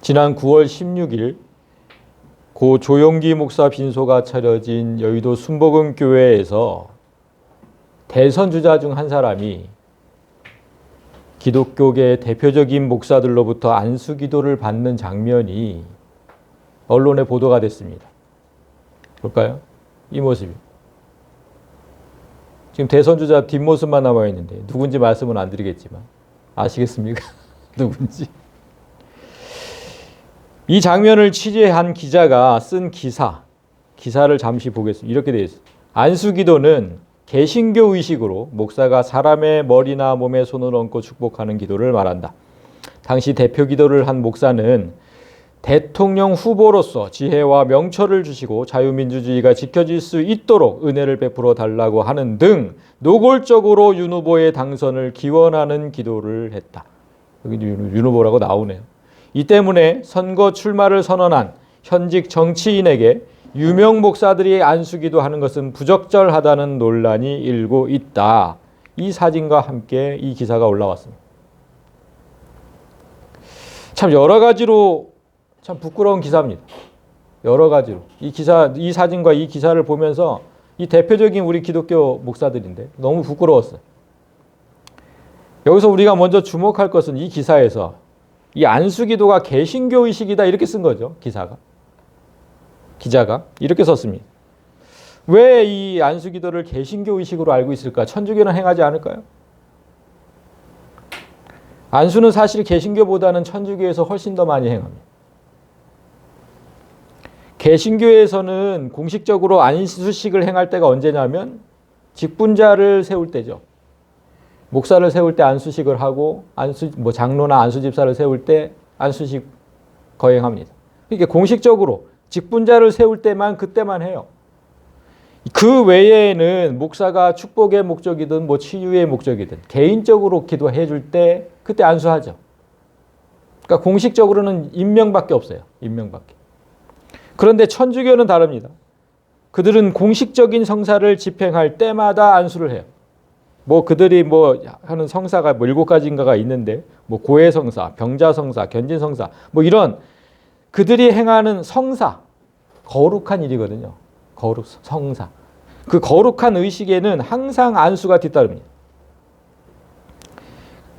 지난 9월 16일 고 조용기 목사 빈소가 차려진 여의도 순복음교회에서 대선 주자 중 한 사람이 기독교계 대표적인 목사들로부터 안수기도를 받는 장면이 언론에 보도가 됐습니다. 볼까요? 이 모습이. 지금 대선 주자 뒷모습만 남아 있는데 누군지 말씀은 안 드리겠지만 아시겠습니까? 누군지. 이 장면을 취재한 기자가 쓴 기사를 잠시 보겠습니다. 이렇게 되어 있습니다. 안수기도는 개신교 의식으로 목사가 사람의 머리나 몸에 손을 얹고 축복하는 기도를 말한다. 당시 대표 기도를 한 목사는 대통령 후보로서 지혜와 명철을 주시고 자유민주주의가 지켜질 수 있도록 은혜를 베풀어 달라고 하는 등 노골적으로 윤 후보의 당선을 기원하는 기도를 했다. 여기 윤 후보라고 나오네요. 이 때문에 선거 출마를 선언한 현직 정치인에게 유명 목사들이 안수기도 하는 것은 부적절하다는 논란이 일고 있다. 이 사진과 함께 이 기사가 올라왔습니다. 참 여러 가지로 참 부끄러운 기사입니다. 여러 가지로. 이 사진과 이 기사를 보면서 이 대표적인 우리 기독교 목사들인데 너무 부끄러웠어요. 여기서 우리가 먼저 주목할 것은 이 기사에서 이 안수기도가 개신교 의식이다 이렇게 쓴 거죠. 기자가 이렇게 썼습니다. 왜 이 안수기도를 개신교 의식으로 알고 있을까? 천주교는 행하지 않을까요? 안수는 사실 개신교보다는 천주교에서 훨씬 더 많이 행합니다. 개신교에서는 공식적으로 안수식을 행할 때가 언제냐면 직분자를 세울 때죠. 목사를 세울 때 안수식을 하고 장로나 안수집사를 세울 때 안수식 거행합니다. 그러니까 공식적으로 직분자를 세울 때만 그때만 해요. 그 외에는 목사가 축복의 목적이든 치유의 목적이든 개인적으로 기도해 줄 때 그때 안수하죠. 그러니까 공식적으로는 임명밖에 없어요. 임명밖에. 그런데 천주교는 다릅니다. 그들은 공식적인 성사를 집행할 때마다 안수를 해요. 그들이 하는 성사가 7가지인가가 있는데 고해성사, 병자성사, 견진성사 이런 그들이 행하는 성사, 거룩한 일이거든요. 성사. 그 거룩한 의식에는 항상 안수가 뒤따릅니다.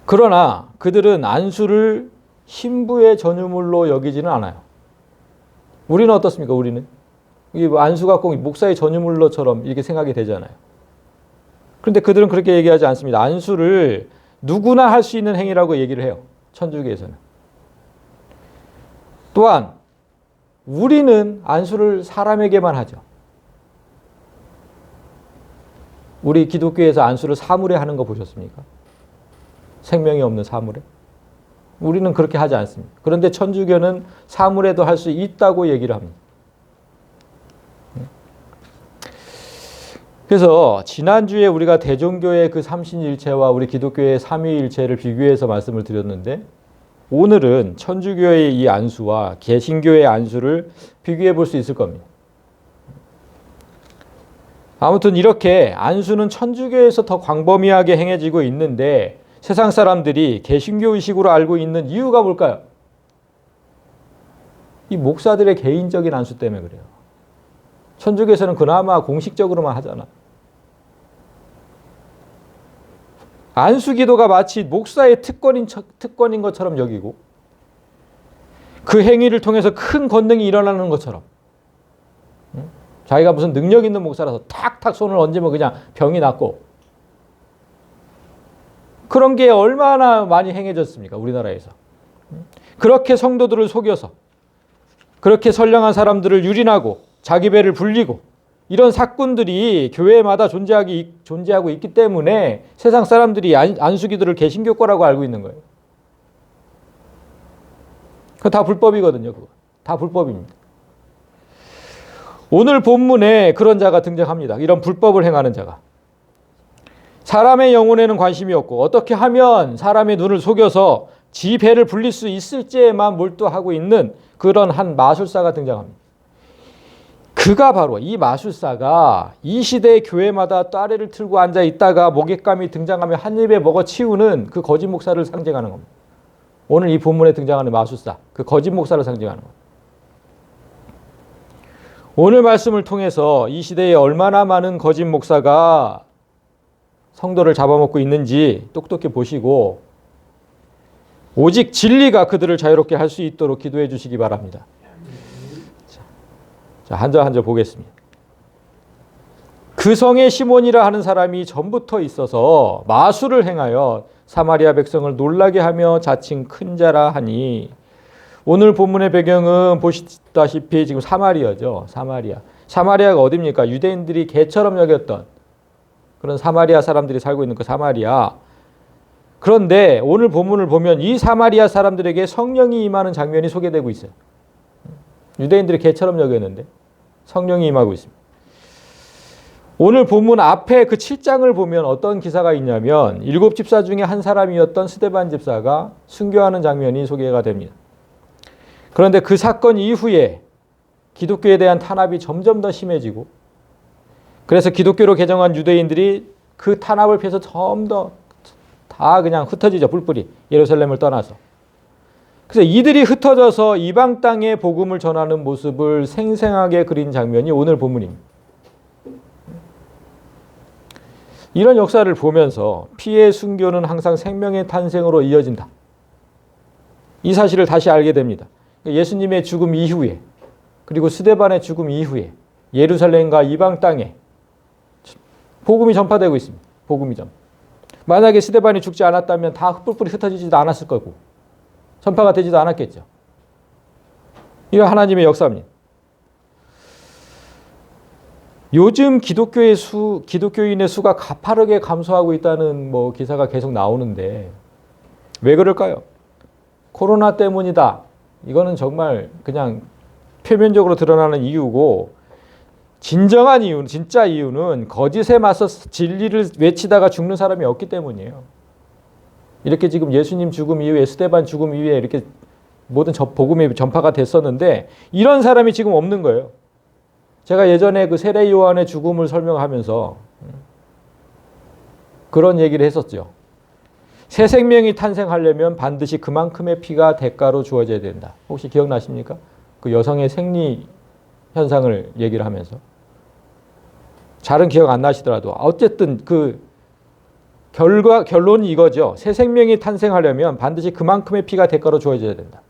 그러나 그들은 안수를 신부의 전유물로 여기지는 않아요. 우리는 어떻습니까? 우리는 안수가 꼭 목사의 전유물로처럼 이렇게 생각이 되잖아요. 그런데 그들은 그렇게 얘기하지 않습니다. 안수를 누구나 할 수 있는 행위라고 얘기를 해요. 천주교에서는. 또한 우리는 안수를 사람에게만 하죠. 우리 기독교에서 안수를 사물에 하는 거 보셨습니까? 생명이 없는 사물에. 우리는 그렇게 하지 않습니다. 그런데 천주교는 사물에도 할 수 있다고 얘기를 합니다. 그래서 지난주에 우리가 대종교의 그 삼신일체와 우리 기독교의 삼위일체를 비교해서 말씀을 드렸는데 오늘은 천주교의 이 안수와 개신교의 안수를 비교해 볼 수 있을 겁니다. 아무튼 이렇게 안수는 천주교에서 더 광범위하게 행해지고 있는데 세상 사람들이 개신교 의식으로 알고 있는 이유가 뭘까요? 이 목사들의 개인적인 안수 때문에 그래요. 천주교에서는 그나마 공식적으로만 하잖아. 안수기도가 마치 목사의 특권인 것처럼 여기고 그 행위를 통해서 큰 권능이 일어나는 것처럼 자기가 무슨 능력 있는 목사라서 탁탁 손을 얹으면 그냥 병이 낫고 그런 게 얼마나 많이 행해졌습니까? 우리나라에서. 그렇게 성도들을 속여서 그렇게 선량한 사람들을 유린하고 자기 배를 불리고 이런 사건들이 교회마다 존재하고 있기 때문에 세상 사람들이 안수기도를 개신교 거라고 알고 있는 거예요. 그거 다 불법이거든요. 그거. 다 불법입니다. 오늘 본문에 그런 자가 등장합니다. 이런 불법을 행하는 자가. 사람의 영혼에는 관심이 없고 어떻게 하면 사람의 눈을 속여서 지 배를 불릴 수 있을지에만 몰두하고 있는 그런 한 마술사가 등장합니다. 그가 바로 이 마술사가 이 시대의 교회마다 따레를 틀고 앉아 있다가 먹잇감이 등장하면 한 입에 먹어 치우는 그 거짓 목사를 상징하는 겁니다. 오늘 이 본문에 등장하는 마술사, 그 거짓 목사를 상징하는 거예요. 오늘 말씀을 통해서 이 시대에 얼마나 많은 거짓 목사가 성도를 잡아먹고 있는지 똑똑히 보시고 오직 진리가 그들을 자유롭게 할 수 있도록 기도해 주시기 바랍니다. 자, 한 절 한 절 보겠습니다. 그 성에 시몬이라 하는 사람이 전부터 있어서 마술을 행하여 사마리아 백성을 놀라게 하며 자칭 큰 자라 하니, 오늘 본문의 배경은 보시다시피 지금 사마리아죠. 사마리아가 어디입니까? 유대인들이 개처럼 여겼던 그런 사마리아 사람들이 살고 있는 그 사마리아. 그런데 오늘 본문을 보면 이 사마리아 사람들에게 성령이 임하는 장면이 소개되고 있어요. 유대인들이 개처럼 여겼는데 성령이 임하고 있습니다. 오늘 본문 앞에 그 7장을 보면 어떤 기사가 있냐면 7 집사 중에 한 사람이었던 스데반 집사가 순교하는 장면이 소개가 됩니다. 그런데 그 사건 이후에 기독교에 대한 탄압이 점점 더 심해지고, 그래서 기독교로 개정한 유대인들이 그 탄압을 피해서 점 더 다 그냥 흩어지죠. 뿔뿔이 예루살렘을 떠나서. 그래서 이들이 흩어져서 이방 땅에 복음을 전하는 모습을 생생하게 그린 장면이 오늘 본문입니다. 이런 역사를 보면서 피의 순교는 항상 생명의 탄생으로 이어진다. 이 사실을 다시 알게 됩니다. 예수님의 죽음 이후에, 그리고 스데반의 죽음 이후에 예루살렘과 이방 땅에 복음이 전파되고 있습니다. 복음이 만약에 스데반이 죽지 않았다면 다 뿔뿔이 흩어지지도 않았을 거고 전파가 되지도 않았겠죠. 이건 하나님의 역사입니다. 요즘 기독교인의 수가 가파르게 감소하고 있다는 기사가 계속 나오는데 왜 그럴까요? 코로나 때문이다. 이거는 정말 그냥 표면적으로 드러나는 이유고, 진정한 이유는, 진짜 이유는 거짓에 맞서 진리를 외치다가 죽는 사람이 없기 때문이에요. 이렇게 지금 예수님 죽음 이후에, 스데반 죽음 이후에 이렇게 모든 복음이 전파가 됐었는데 이런 사람이 지금 없는 거예요. 제가 예전에 그 세례 요한의 죽음을 설명하면서 그런 얘기를 했었죠. 새 생명이 탄생하려면 반드시 그만큼의 피가 대가로 주어져야 된다. 혹시 기억나십니까? 그 여성의 생리 현상을 얘기를 하면서. 잘은 기억 안 나시더라도 어쨌든 그 결론이 이거죠. 새 생명이 탄생하려면 반드시 그만큼의 피가 대가로 주어져야 된다.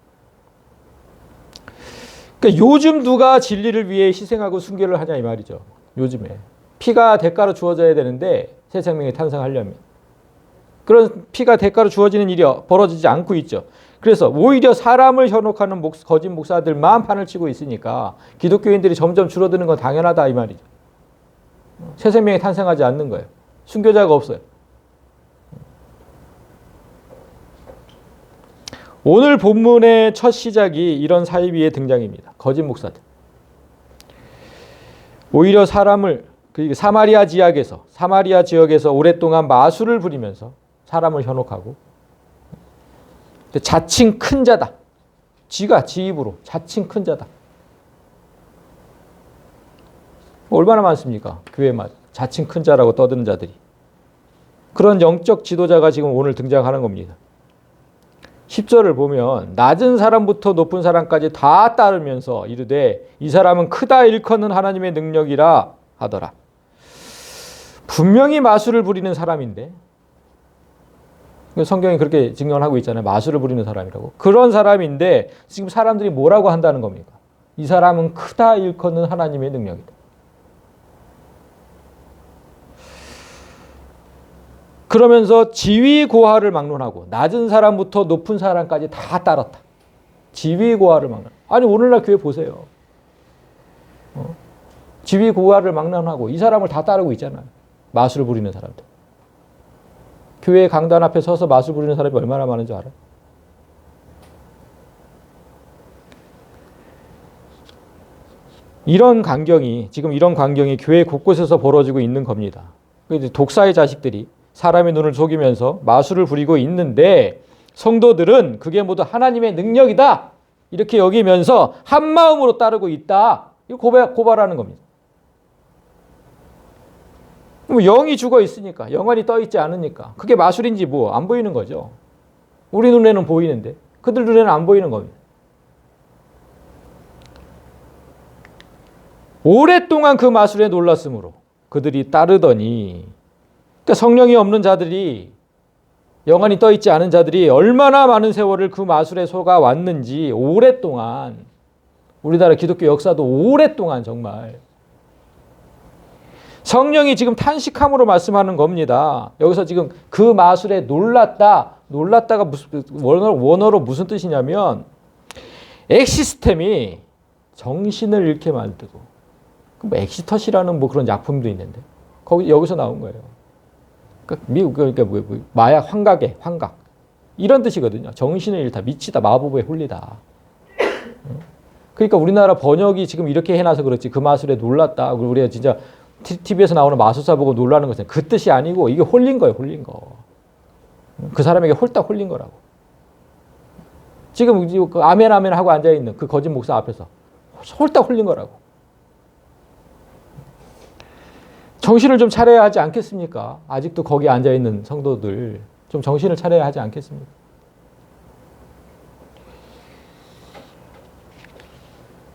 그러니까 요즘 누가 진리를 위해 희생하고 순교를 하냐 이 말이죠. 요즘에 피가 대가로 주어져야 되는데 새 생명이 탄생하려면 그런 피가 대가로 주어지는 일이 벌어지지 않고 있죠. 그래서 오히려 사람을 현혹하는 거짓 목사들만 판을 치고 있으니까 기독교인들이 점점 줄어드는 건 당연하다 이 말이죠. 새 생명이 탄생하지 않는 거예요. 순교자가 없어요. 오늘 본문의 첫 시작이 이런 사이비의 등장입니다. 거짓 목사들. 오히려 사람을 사마리아 지역에서 오랫동안 마술을 부리면서 사람을 현혹하고 자칭 큰 자다. 지 입으로 자칭 큰 자다. 얼마나 많습니까? 교회만 자칭 큰 자라고 떠드는 자들이. 그런 영적 지도자가 지금 오늘 등장하는 겁니다. 10절을 보면 낮은 사람부터 높은 사람까지 다 따르면서 이르되 이 사람은 크다 일컫는 하나님의 능력이라 하더라. 분명히 마술을 부리는 사람인데 성경이 그렇게 증언하고 있잖아요. 마술을 부리는 사람이라고. 그런 사람인데 지금 사람들이 뭐라고 한다는 겁니까? 이 사람은 크다 일컫는 하나님의 능력이다. 그러면서 지위고하를 막론하고 낮은 사람부터 높은 사람까지 다 따랐다. 지위고하를 막론. 아니 오늘날 교회 보세요. 지위고하를 막론하고 이 사람을 다 따르고 있잖아요. 마술을 부리는 사람들. 교회 강단 앞에 서서 마술 부리는 사람이 얼마나 많은지 알아요? 지금 이런 광경이 교회 곳곳에서 벌어지고 있는 겁니다. 독사의 자식들이 사람의 눈을 속이면서 마술을 부리고 있는데 성도들은 그게 모두 하나님의 능력이다. 이렇게 여기면서 한 마음으로 따르고 있다. 이거 고발하는 겁니다. 영이 죽어 있으니까, 영원히 떠 있지 않으니까 그게 마술인지 안 보이는 거죠. 우리 눈에는 보이는데 그들 눈에는 안 보이는 겁니다. 오랫동안 그 마술에 놀랐으므로 그들이 따르더니, 그러니까 성령이 없는 자들이, 영안이 떠있지 않은 자들이 얼마나 많은 세월을 그 마술에 속아 왔는지, 오랫동안, 우리나라 기독교 역사도 오랫동안 정말 성령이 지금 탄식함으로 말씀하는 겁니다. 여기서 지금 그 마술에 놀랐다가 무슨, 원어로 무슨 뜻이냐면 엑시스템이 정신을 잃게 만들고, 뭐 엑시터시라는 뭐 그런 약품도 있는데 여기서 나온 거예요. 그러니까 마약 환각 이런 뜻이거든요. 정신을 잃다, 미치다, 마법에 홀리다. 그러니까 우리나라 번역이 지금 이렇게 해놔서 그렇지 그 마술에 놀랐다. 우리가 진짜 TV에서 나오는 마술사 보고 놀라는 것은 그 뜻이 아니고 이게 홀린 거예요. 홀린 거. 그 사람에게 홀딱 홀린 거라고. 지금 아멘 아멘 하고 앉아있는 그 거짓 목사 앞에서 홀딱 홀린 거라고. 정신을 좀 차려야 하지 않겠습니까? 아직도 거기 앉아있는 성도들 좀 정신을 차려야 하지 않겠습니까?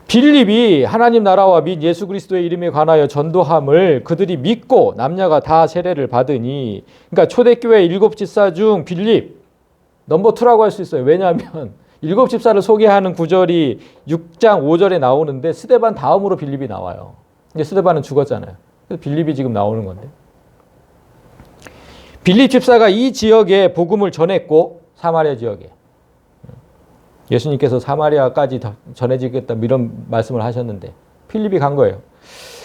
빌립이 하나님 나라와 및 예수 그리스도의 이름에 관하여 전도함을 그들이 믿고 남녀가 다 세례를 받으니, 그러니까 초대교회 7 집사 중 빌립 넘버 2라고 할 수 있어요. 왜냐하면 7 집사를 소개하는 구절이 6장 5절에 나오는데 스데반 다음으로 빌립이 나와요. 근데 스데반은 죽었잖아요. 그래서 빌립이 지금 나오는 건데, 빌립 집사가 이 지역에 복음을 전했고, 사마리아 지역에 예수님께서 사마리아까지 전해지겠다 이런 말씀을 하셨는데 빌립이 간 거예요.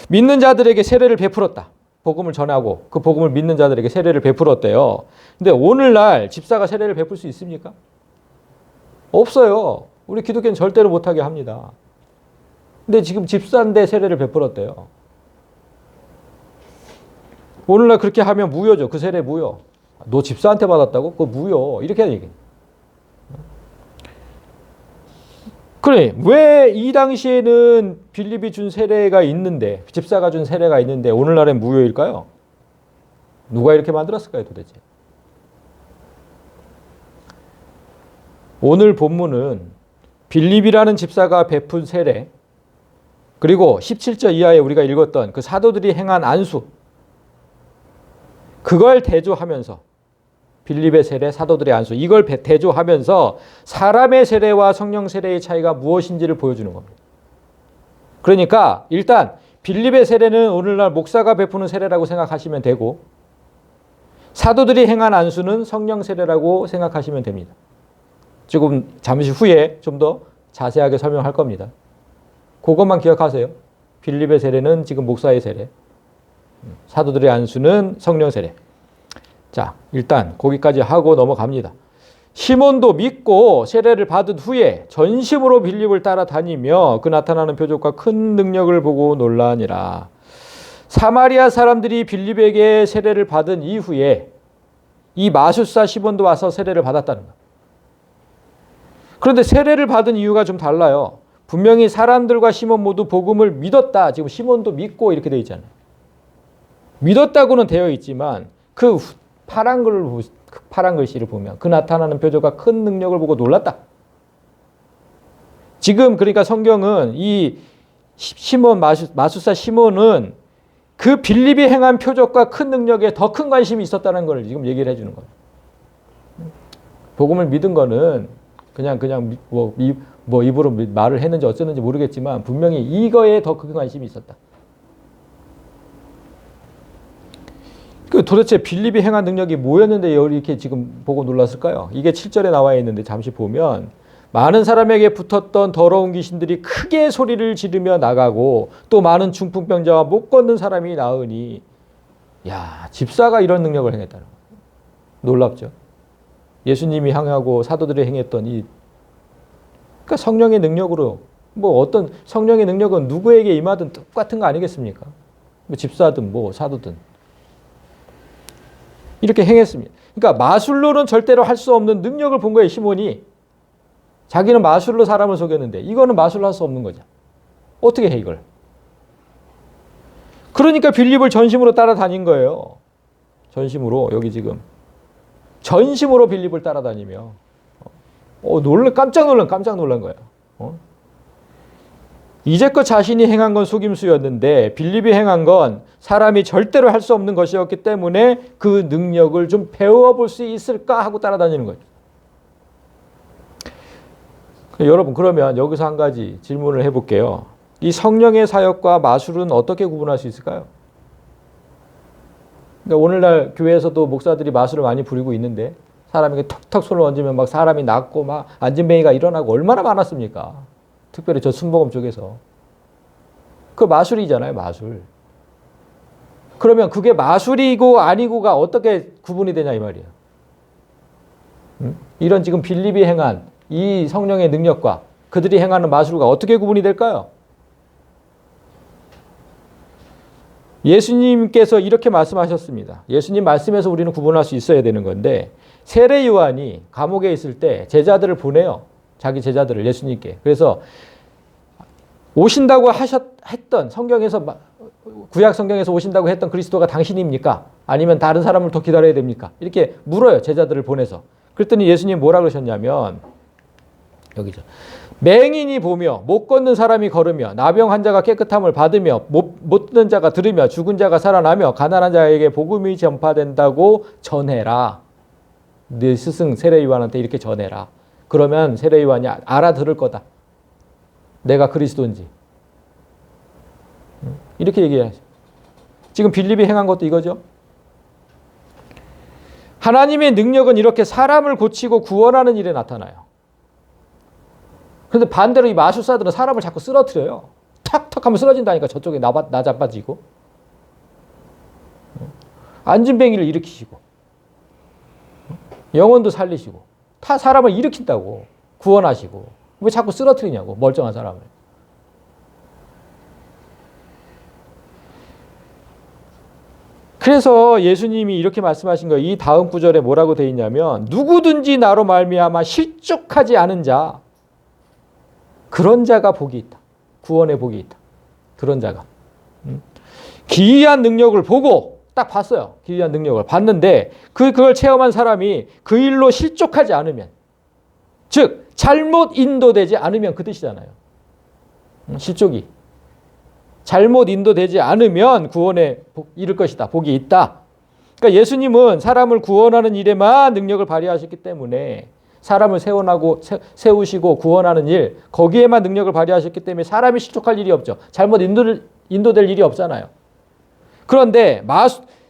믿는 자들에게 세례를 베풀었다. 복음을 전하고 그 복음을 믿는 자들에게 세례를 베풀었대요. 근데 오늘날 집사가 세례를 베풀 수 있습니까? 없어요. 우리 기독교는 절대로 못하게 합니다. 근데 지금 집사인데 세례를 베풀었대요. 오늘날 그렇게 하면 무효죠. 그 세례 무효. 너 집사한테 받았다고? 그거 무효. 이렇게 하는 얘기예요. 그래, 왜 이 당시에는 빌립이 준 세례가 있는데, 집사가 준 세례가 있는데 오늘날엔 무효일까요? 누가 이렇게 만들었을까요, 도대체? 오늘 본문은 빌립이라는 집사가 베푼 세례, 그리고 17절 이하에 우리가 읽었던 그 사도들이 행한 안수, 그걸 대조하면서 빌립의 세례, 사도들의 안수, 이걸 대조하면서 사람의 세례와 성령 세례의 차이가 무엇인지를 보여주는 겁니다. 그러니까 일단 빌립의 세례는 오늘날 목사가 베푸는 세례라고 생각하시면 되고, 사도들이 행한 안수는 성령 세례라고 생각하시면 됩니다. 조금 잠시 후에 좀 더 자세하게 설명할 겁니다. 그것만 기억하세요. 빌립의 세례는 지금 목사의 세례, 사도들의 안수는 성령 세례. 자, 일단 거기까지 하고 넘어갑니다. 시몬도 믿고 세례를 받은 후에 전심으로 빌립을 따라다니며 그 나타나는 표적과 큰 능력을 보고 놀라니라. 사마리아 사람들이 빌립에게 세례를 받은 이후에 이 마술사 시몬도 와서 세례를 받았다는 거예요. 그런데 세례를 받은 이유가 좀 달라요. 분명히 사람들과 시몬 모두 복음을 믿었다. 지금 시몬도 믿고 이렇게 되어 있잖아요. 믿었다고는 되어 있지만 그 파란 글씨를 보면 그 나타나는 표적과 큰 능력을 보고 놀랐다. 지금 그러니까 성경은 이 시몬, 마술사 시몬은 그 빌립이 행한 표적과 큰 능력에 더 큰 관심이 있었다는 걸 지금 얘기를 해주는 거예요. 복음을 믿은 거는 그냥 뭐 입으로 말을 했는지 어쩌는지 모르겠지만 분명히 이거에 더 큰 관심이 있었다. 그 도대체 빌립이 행한 능력이 뭐였는데 이렇게 지금 보고 놀랐을까요? 이게 7절에 나와 있는데 잠시 보면 많은 사람에게 붙었던 더러운 귀신들이 크게 소리를 지르며 나가고 또 많은 중풍병자와 못 걷는 사람이 나으니, 야, 집사가 이런 능력을 행했다는 거예요. 놀랍죠? 예수님이 행하고 사도들이 행했던 그러니까 성령의 능력으로, 뭐 어떤 성령의 능력은 누구에게 임하든 똑같은 거 아니겠습니까? 뭐 집사든 뭐 사도든 이렇게 행했습니다. 그러니까 마술로는 절대로 할 수 없는 능력을 본 거예요, 시몬이. 자기는 마술로 사람을 속였는데 이거는 마술로 할 수 없는 거죠. 어떻게 해 이걸? 그러니까 빌립을 전심으로 따라다닌 거예요. 전심으로, 여기 지금 전심으로 빌립을 따라다니며 깜짝 놀란 거야. 이제껏 자신이 행한 건 속임수였는데 빌립이 행한 건 사람이 절대로 할 수 없는 것이었기 때문에 그 능력을 좀 배워볼 수 있을까 하고 따라다니는 거죠. 여러분, 그러면 여기서 한 가지 질문을 해볼게요. 이 성령의 사역과 마술은 어떻게 구분할 수 있을까요? 그러니까 오늘날 교회에서도 목사들이 마술을 많이 부리고 있는데 사람에게 턱턱 손을 얹으면 막 사람이 낫고 막 안진뱅이가 일어나고 얼마나 많았습니까? 특별히 저 순복음 쪽에서. 그 마술이잖아요, 마술. 그러면 그게 마술이고 아니고가 어떻게 구분이 되냐 이 말이에요. 이런 지금 빌립이 행한 이 성령의 능력과 그들이 행하는 마술과 어떻게 구분이 될까요? 예수님께서 이렇게 말씀하셨습니다. 예수님 말씀에서 우리는 구분할 수 있어야 되는 건데, 세례 요한이 감옥에 있을 때 제자들을 보내요. 자기 제자들을 예수님께. 그래서 오신다고 했던 성경에서, 구약 성경에서 오신다고 했던 그리스도가 당신입니까? 아니면 다른 사람을 더 기다려야 됩니까? 이렇게 물어요. 제자들을 보내서. 그랬더니 예수님 뭐라 그러셨냐면, 여기죠. 맹인이 보며 못 걷는 사람이 걸으며 나병 환자가 깨끗함을 받으며 못 듣는 자가 들으며 죽은 자가 살아나며 가난한 자에게 복음이 전파된다고 전해라. 네 스승 세례 요한한테 이렇게 전해라. 그러면 세례 요한이 알아들을 거다. 내가 그리스도인지. 이렇게 얘기해야죠. 지금 빌립이 행한 것도 이거죠. 하나님의 능력은 이렇게 사람을 고치고 구원하는 일에 나타나요. 그런데 반대로 이 마술사들은 사람을 자꾸 쓰러뜨려요. 탁탁 하면 쓰러진다니까. 저쪽에 나자빠지고. 안진뱅이를 일으키시고. 영혼도 살리시고. 다 사람을 일으킨다고. 구원하시고. 왜 자꾸 쓰러뜨리냐고. 멀쩡한 사람을. 그래서 예수님이 이렇게 말씀하신 거예요. 이 다음 구절에 뭐라고 되어 있냐면, 누구든지 나로 말미암아 실족하지 않은 자, 그런 자가 복이 있다. 구원의 복이 있다. 그런 자가. 기이한 능력을 보고 딱 봤어요. 기이한 능력을 봤는데 그걸 체험한 사람이 그 일로 실족하지 않으면, 즉 잘못 인도되지 않으면 그 뜻이잖아요. 실족이. 잘못 인도되지 않으면 구원에 이를 것이다. 복이 있다. 그러니까 예수님은 사람을 구원하는 일에만 능력을 발휘하셨기 때문에, 사람을 세우시고 구원하는 일, 거기에만 능력을 발휘하셨기 때문에 사람이 실족할 일이 없죠. 잘못 인도될 일이 없잖아요. 그런데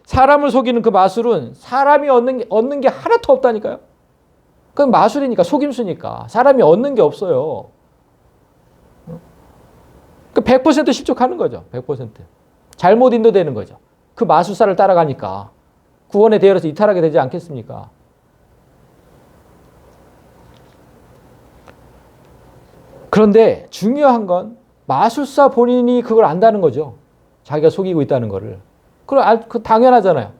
사람을 속이는 그 마술은 사람이 얻는 게 하나도 없다니까요. 그건 마술이니까, 속임수니까 사람이 얻는 게 없어요. 100% 실족하는 거죠. 100%. 잘못 인도되는 거죠. 그 마술사를 따라가니까 구원의 대열에서 이탈하게 되지 않겠습니까? 그런데 중요한 건 마술사 본인이 그걸 안다는 거죠. 자기가 속이고 있다는 거를. 그 당연하잖아요.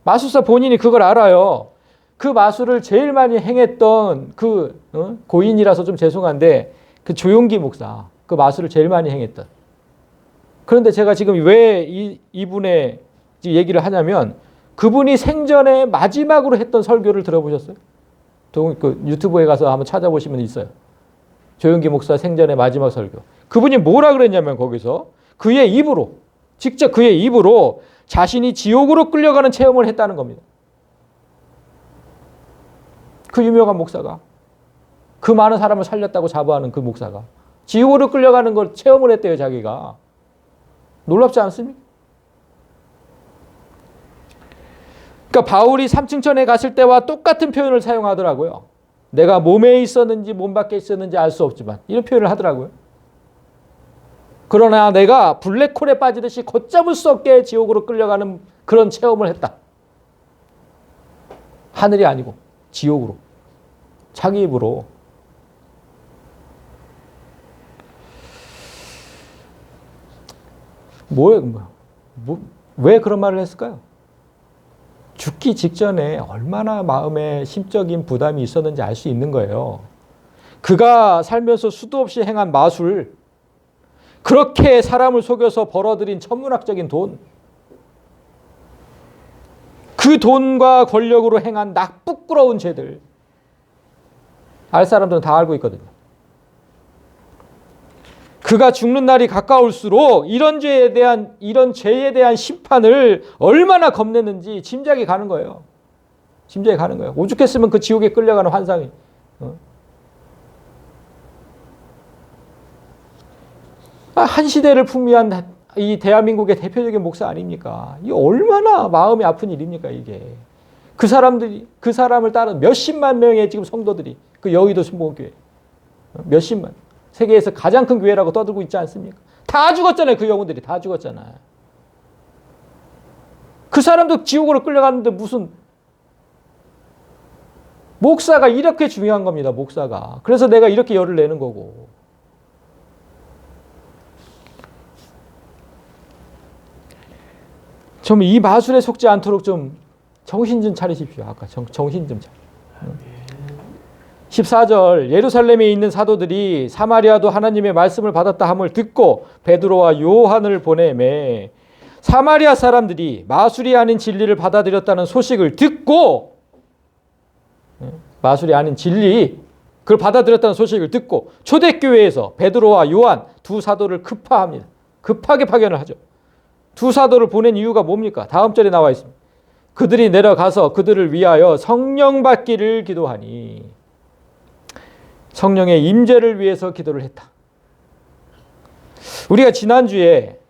마술사 본인이 그걸 알아요. 그 마술을 제일 많이 행했던 고인이라서 좀 죄송한데, 그 조용기 목사, 그 마술을 제일 많이 행했던. 그런데 제가 지금 왜 이분의 얘기를 하냐면, 그분이 생전에 마지막으로 했던 설교를 들어보셨어요? 그 유튜브에 가서 한번 찾아보시면 있어요. 조용기 목사 생전의 마지막 설교. 그분이 뭐라 그랬냐면, 거기서 직접 그의 입으로 자신이 지옥으로 끌려가는 체험을 했다는 겁니다. 그 유명한 목사가, 그 많은 사람을 살렸다고 자부하는 그 목사가 지옥으로 끌려가는 걸 체험을 했대요, 자기가. 놀랍지 않습니까? 그러니까 바울이 삼층천에 갔을 때와 똑같은 표현을 사용하더라고요. 내가 몸에 있었는지 몸 밖에 있었는지 알 수 없지만, 이런 표현을 하더라고요. 그러나 내가 블랙홀에 빠지듯이 걷잡을 수 없게 지옥으로 끌려가는 그런 체험을 했다. 하늘이 아니고 지옥으로. 자기 입으로. 왜 그런 말을 했을까요? 죽기 직전에 얼마나 마음에 심적인 부담이 있었는지 알 수 있는 거예요. 그가 살면서 수도 없이 행한 마술, 그렇게 사람을 속여서 벌어들인 천문학적인 돈, 그 돈과 권력으로 행한 부끄러운 죄들, 알 사람들은 다 알고 있거든요. 그가 죽는 날이 가까울수록 이런 죄에 대한 심판을 얼마나 겁냈는지 짐작이 가는 거예요. 짐작이 가는 거예요. 오죽했으면 그 지옥에 끌려가는 환상이. 한 시대를 풍미한 이 대한민국의 대표적인 목사 아닙니까? 이 얼마나 마음이 아픈 일입니까, 이게. 그 사람을 따른 몇십만 명의 지금 성도들이 그 여의도 순복음교회. 몇십만. 세계에서 가장 큰 교회라고 떠들고 있지 않습니까? 다 죽었잖아요. 그 영혼들이 다 죽었잖아요. 그 사람도 지옥으로 끌려갔는데 무슨 목사가 이렇게 중요한 겁니다. 목사가. 그래서 내가 이렇게 열을 내는 거고. 좀 이 마술에 속지 않도록 좀 정신 좀 차리십시오. 아까 정신 좀 차리십시오. 14절 예루살렘에 있는 사도들이 사마리아도 하나님의 말씀을 받았다 함을 듣고 베드로와 요한을 보내매 사마리아 사람들이 마술이 아닌 진리를 받아들였다는 소식을 듣고 마술이 아닌 진리 그걸 받아들였다는 소식을 듣고 초대교회에서 베드로와 요한 두 사도를 급파합니다. 급하게 파견을 하죠. 두 사도를 보낸 이유가 뭡니까? 다음 절에 나와 있습니다. 그들이 내려가서 그들을 위하여 성령 받기를 기도하니 성령의 임재를 위해서 기도를 했다. 우리가 지난주에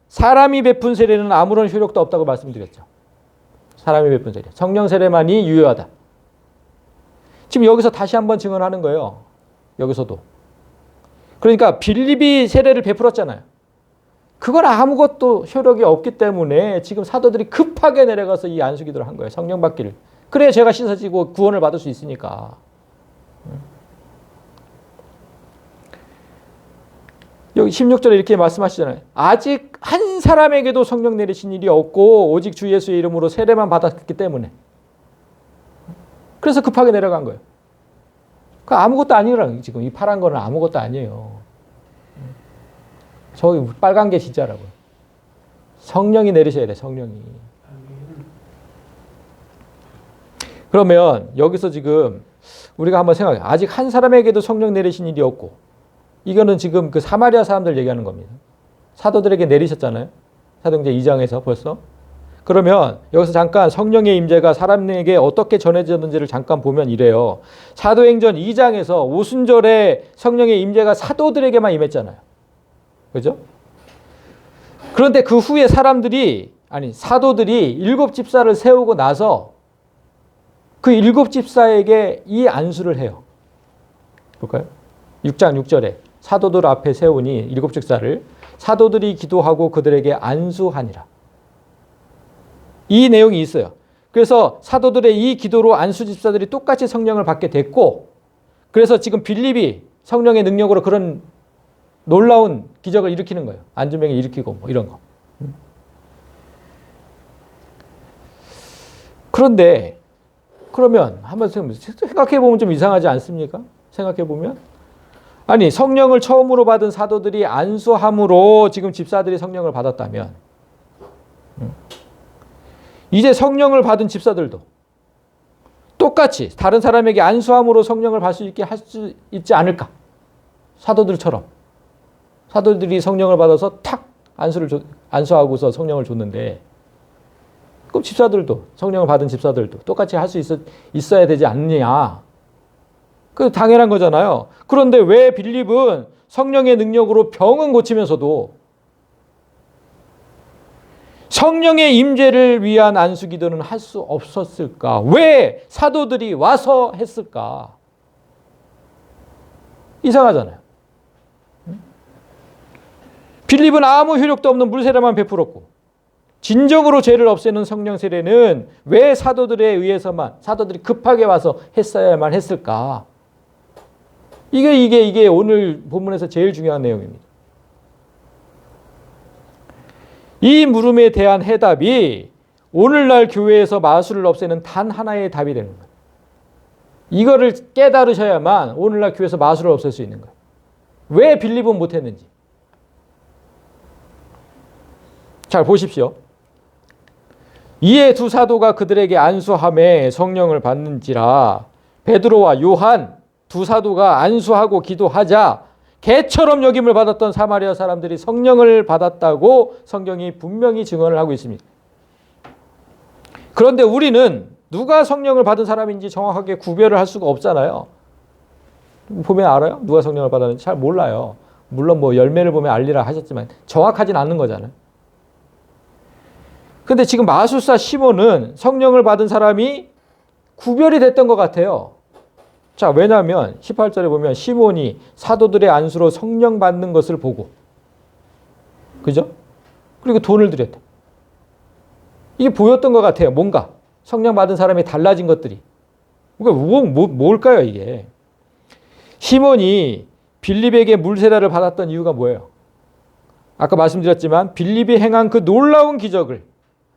사람이 베푼 세례는 아무런 효력도 없다고 말씀드렸죠. 사람이 베푼 세례. 성령 세례만이 유효하다. 지금 여기서 다시 한번 증언하는 거예요. 여기서도. 그러니까 빌립이 세례를 베풀었잖아요. 그건 아무것도 효력이 없기 때문에 지금 사도들이 급하게 내려가서 이 안수기도를 한 거예요. 성령 받기를. 그래야 죄가 씻어지고 구원을 받을 수 있으니까. 여기 16절에 이렇게 말씀하시잖아요. 아직 한 사람에게도 성령 내리신 일이 없고 오직 주 예수의 이름으로 세례만 받았기 때문에. 그래서 급하게 내려간 거예요. 그 아무것도 아니라는 지금 이 파란 거는 아무것도 아니에요. 저기 빨간 게 진짜라고요. 성령이 내리셔야 돼, 성령이. 그러면 여기서 지금 우리가 한번 생각해. 아직 한 사람에게도 성령 내리신 일이 없고 이거는 지금 그 사마리아 사람들 얘기하는 겁니다. 사도들에게 내리셨잖아요. 사도행전 2장에서 벌써. 그러면 여기서 잠깐 성령의 임재가 사람에게 어떻게 전해졌는지를 잠깐 보면 이래요. 사도행전 2장에서 오순절에 성령의 임재가 사도들에게만 임했잖아요. 그죠? 그런데 그 후에 사도들이 7 집사를 세우고 나서 그 7 집사에게 이 안수를 해요. 볼까요? 6장 6절에 사도들 앞에 세우니 7 집사를 사도들이 기도하고 그들에게 안수하니라. 이 내용이 있어요. 그래서 사도들의 이 기도로 안수 집사들이 똑같이 성령을 받게 됐고 그래서 지금 빌립이 성령의 능력으로 그런 놀라운 기적을 일으키는 거예요. 안주병을 일으키고 뭐 이런 거. 그런데 그러면 한번 생각해 보면 좀 이상하지 않습니까? 생각해 보면 아니 성령을 처음으로 받은 사도들이 안수함으로 지금 집사들이 성령을 받았다면 이제 성령을 받은 집사들도 똑같이 다른 사람에게 안수함으로 성령을 받을 수 있게 할 수 있지 않을까? 사도들처럼. 사도들이 성령을 받아서 탁 안수하고서 성령을 줬는데 그럼 집사들도 성령을 받은 집사들도 똑같이 할 수 있어야 되지 않느냐? 그 당연한 거잖아요. 그런데 왜 빌립은 성령의 능력으로 병은 고치면서도 성령의 임재를 위한 안수 기도는 할 수 없었을까? 왜 사도들이 와서 했을까? 이상하잖아요. 빌립은 아무 효력도 없는 물세례만 베풀었고 진정으로 죄를 없애는 성령 세례는 왜 사도들에 의해서만 사도들이 급하게 와서 했어야만 했을까? 이게 오늘 본문에서 제일 중요한 내용입니다. 이 물음에 대한 해답이 오늘날 교회에서 마술을 없애는 단 하나의 답이 되는 거예요. 이거를 깨달으셔야만 오늘날 교회에서 마술을 없앨 수 있는 거예요. 왜 빌립은 못했는지. 잘 보십시오. 이에 두 사도가 그들에게 안수함에 성령을 받는지라 베드로와 요한 두 사도가 안수하고 기도하자 개처럼 여김을 받았던 사마리아 사람들이 성령을 받았다고 성경이 분명히 증언을 하고 있습니다. 그런데 우리는 누가 성령을 받은 사람인지 정확하게 구별을 할 수가 없잖아요. 보면 알아요? 누가 성령을 받았는지 잘 몰라요. 물론 뭐 열매를 보면 알리라 하셨지만 정확하진 않는 거잖아요. 근데 지금 마술사 시몬은 성령을 받은 사람이 구별이 됐던 것 같아요. 자, 왜냐하면 18절에 보면 시몬이 사도들의 안수로 성령 받는 것을 보고, 그죠? 그리고 돈을 드렸다. 이게 보였던 것 같아요. 뭔가 성령 받은 사람이 달라진 것들이. 뭘까요 이게? 시몬이 빌립에게 물세례를 받았던 이유가 뭐예요? 아까 말씀드렸지만 빌립이 행한 그 놀라운 기적을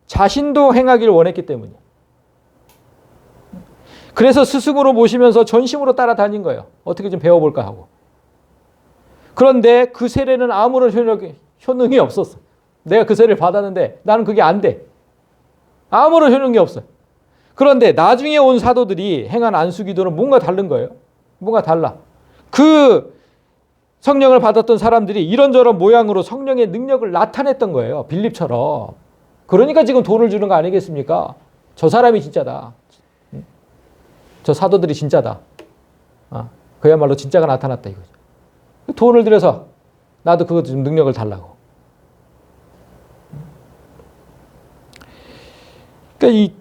자신도 행하기를 원했기 때문이에요. 그래서 스승으로 모시면서 전심으로 따라다닌 거예요. 어떻게 좀 배워볼까 하고. 그런데 그 세례는 아무런 효능이 없었어. 내가 그 세례를 받았는데 나는 그게 안 돼. 아무런 효능이 없어요. 그런데 나중에 온 사도들이 행한 안수기도는 뭔가 다른 거예요. 뭔가 달라. 그 성령을 받았던 사람들이 이런저런 모양으로 성령의 능력을 나타냈던 거예요. 빌립처럼. 그러니까 지금 돈을 주는 거 아니겠습니까? 저 사람이 진짜다. 저 사도들이 진짜다. 그야말로 진짜가 나타났다 이거죠. 돈을 들여서 나도 그것 좀 능력을 달라고. 그러니까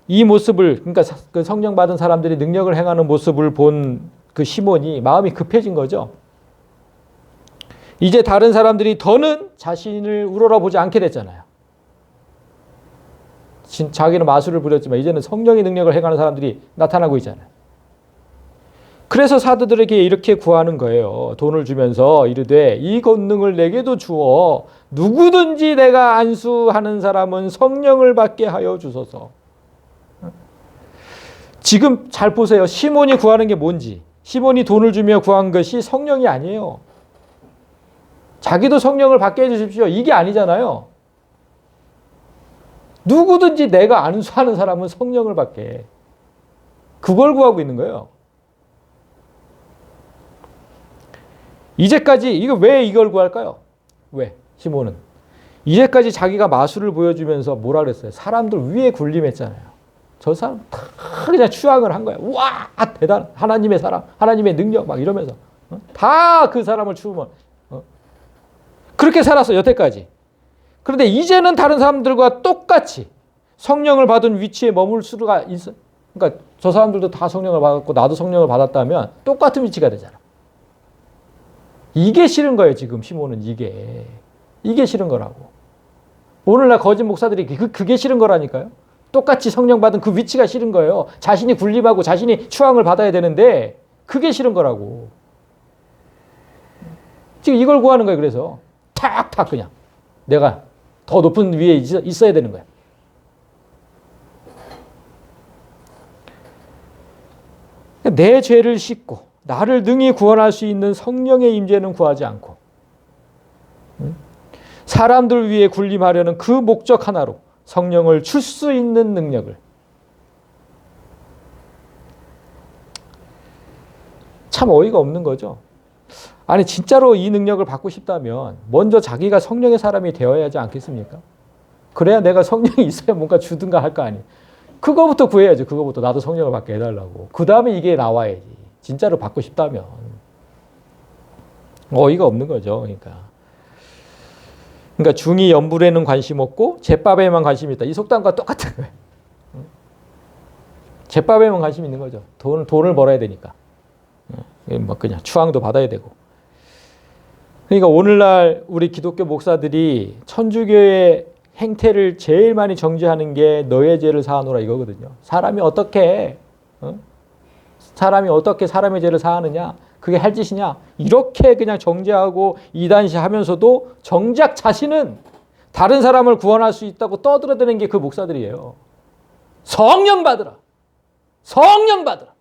이 모습을, 그러니까 그 성령 받은 사람들이 능력을 행하는 모습을 본 그 시몬이 마음이 급해진 거죠. 이제 다른 사람들이 더는 자신을 우러러보지 않게 됐잖아요. 자기는 마술을 부렸지만 이제는 성령의 능력을 행하는 사람들이 나타나고 있잖아요. 그래서 사도들에게 이렇게 구하는 거예요. 돈을 주면서 이르되 이 권능을 내게도 주어 누구든지 내가 안수하는 사람은 성령을 받게 하여 주소서. 지금 잘 보세요. 시몬이 구하는 게 뭔지. 시몬이 돈을 주며 구한 것이 성령이 아니에요. 자기도 성령을 받게 해주십시오. 이게 아니잖아요. 누구든지 내가 안수하는 사람은 성령을 받게 해. 그걸 구하고 있는 거예요. 이제까지 이거 왜 이걸 구할까요? 왜? 시몬은 이제까지 자기가 마술을 보여주면서 뭐라 그랬어요? 사람들 위에 군림했잖아요. 저 사람 다 그냥 추앙을 한 거야. 와, 대단, 하나님의 사람, 하나님의 능력 막 이러면서 다 그 사람을 추우면 그렇게 살았어 여태까지. 그런데 이제는 다른 사람들과 똑같이 성령을 받은 위치에 머물 수가 있어. 그러니까 저 사람들도 다 성령을 받았고 나도 성령을 받았다면 똑같은 위치가 되잖아. 이게 싫은 거예요 지금 시몬은. 이게 싫은 거라고. 오늘날 거짓 목사들이 그게 싫은 거라니까요. 똑같이 성령 받은 그 위치가 싫은 거예요. 자신이 군림하고 자신이 추앙을 받아야 되는데 그게 싫은 거라고. 지금 이걸 구하는 거예요. 그래서 탁탁 그냥 내가 더 높은 위에 있어야 되는 거야. 내 죄를 씻고 나를 능히 구원할 수 있는 성령의 임재는 구하지 않고 사람들 위해 군림하려는 그 목적 하나로 성령을 줄 수 있는 능력을. 참 어이가 없는 거죠. 아니 진짜로 이 능력을 받고 싶다면 먼저 자기가 성령의 사람이 되어야 하지 않겠습니까? 그래야 내가 성령이 있어야 뭔가 주든가 할 거 아니에요. 그거부터 구해야죠. 그거부터 나도 성령을 받게 해달라고. 그 다음에 이게 나와야지. 진짜로 받고 싶다면. 어이가 없는 거죠. 그러니까 중이 연불에는 관심 없고 제밥에만 관심이 있다. 이 속담과 똑같은 거예요. 제밥에만 관심 있는 거죠. 돈을 벌어야 되니까. 뭐 그냥 추앙도 받아야 되고. 그러니까 오늘날 우리 기독교 목사들이 천주교의 행태를 제일 많이 정죄하는 게 너의 죄를 사하노라 이거거든요. 사람이 어떻게 사람의 죄를 사하느냐? 그게 할 짓이냐? 이렇게 그냥 정죄하고 이단시하면서도 정작 자신은 다른 사람을 구원할 수 있다고 떠들어대는 게 그 목사들이에요. 성령 받으라. 성령 받으라.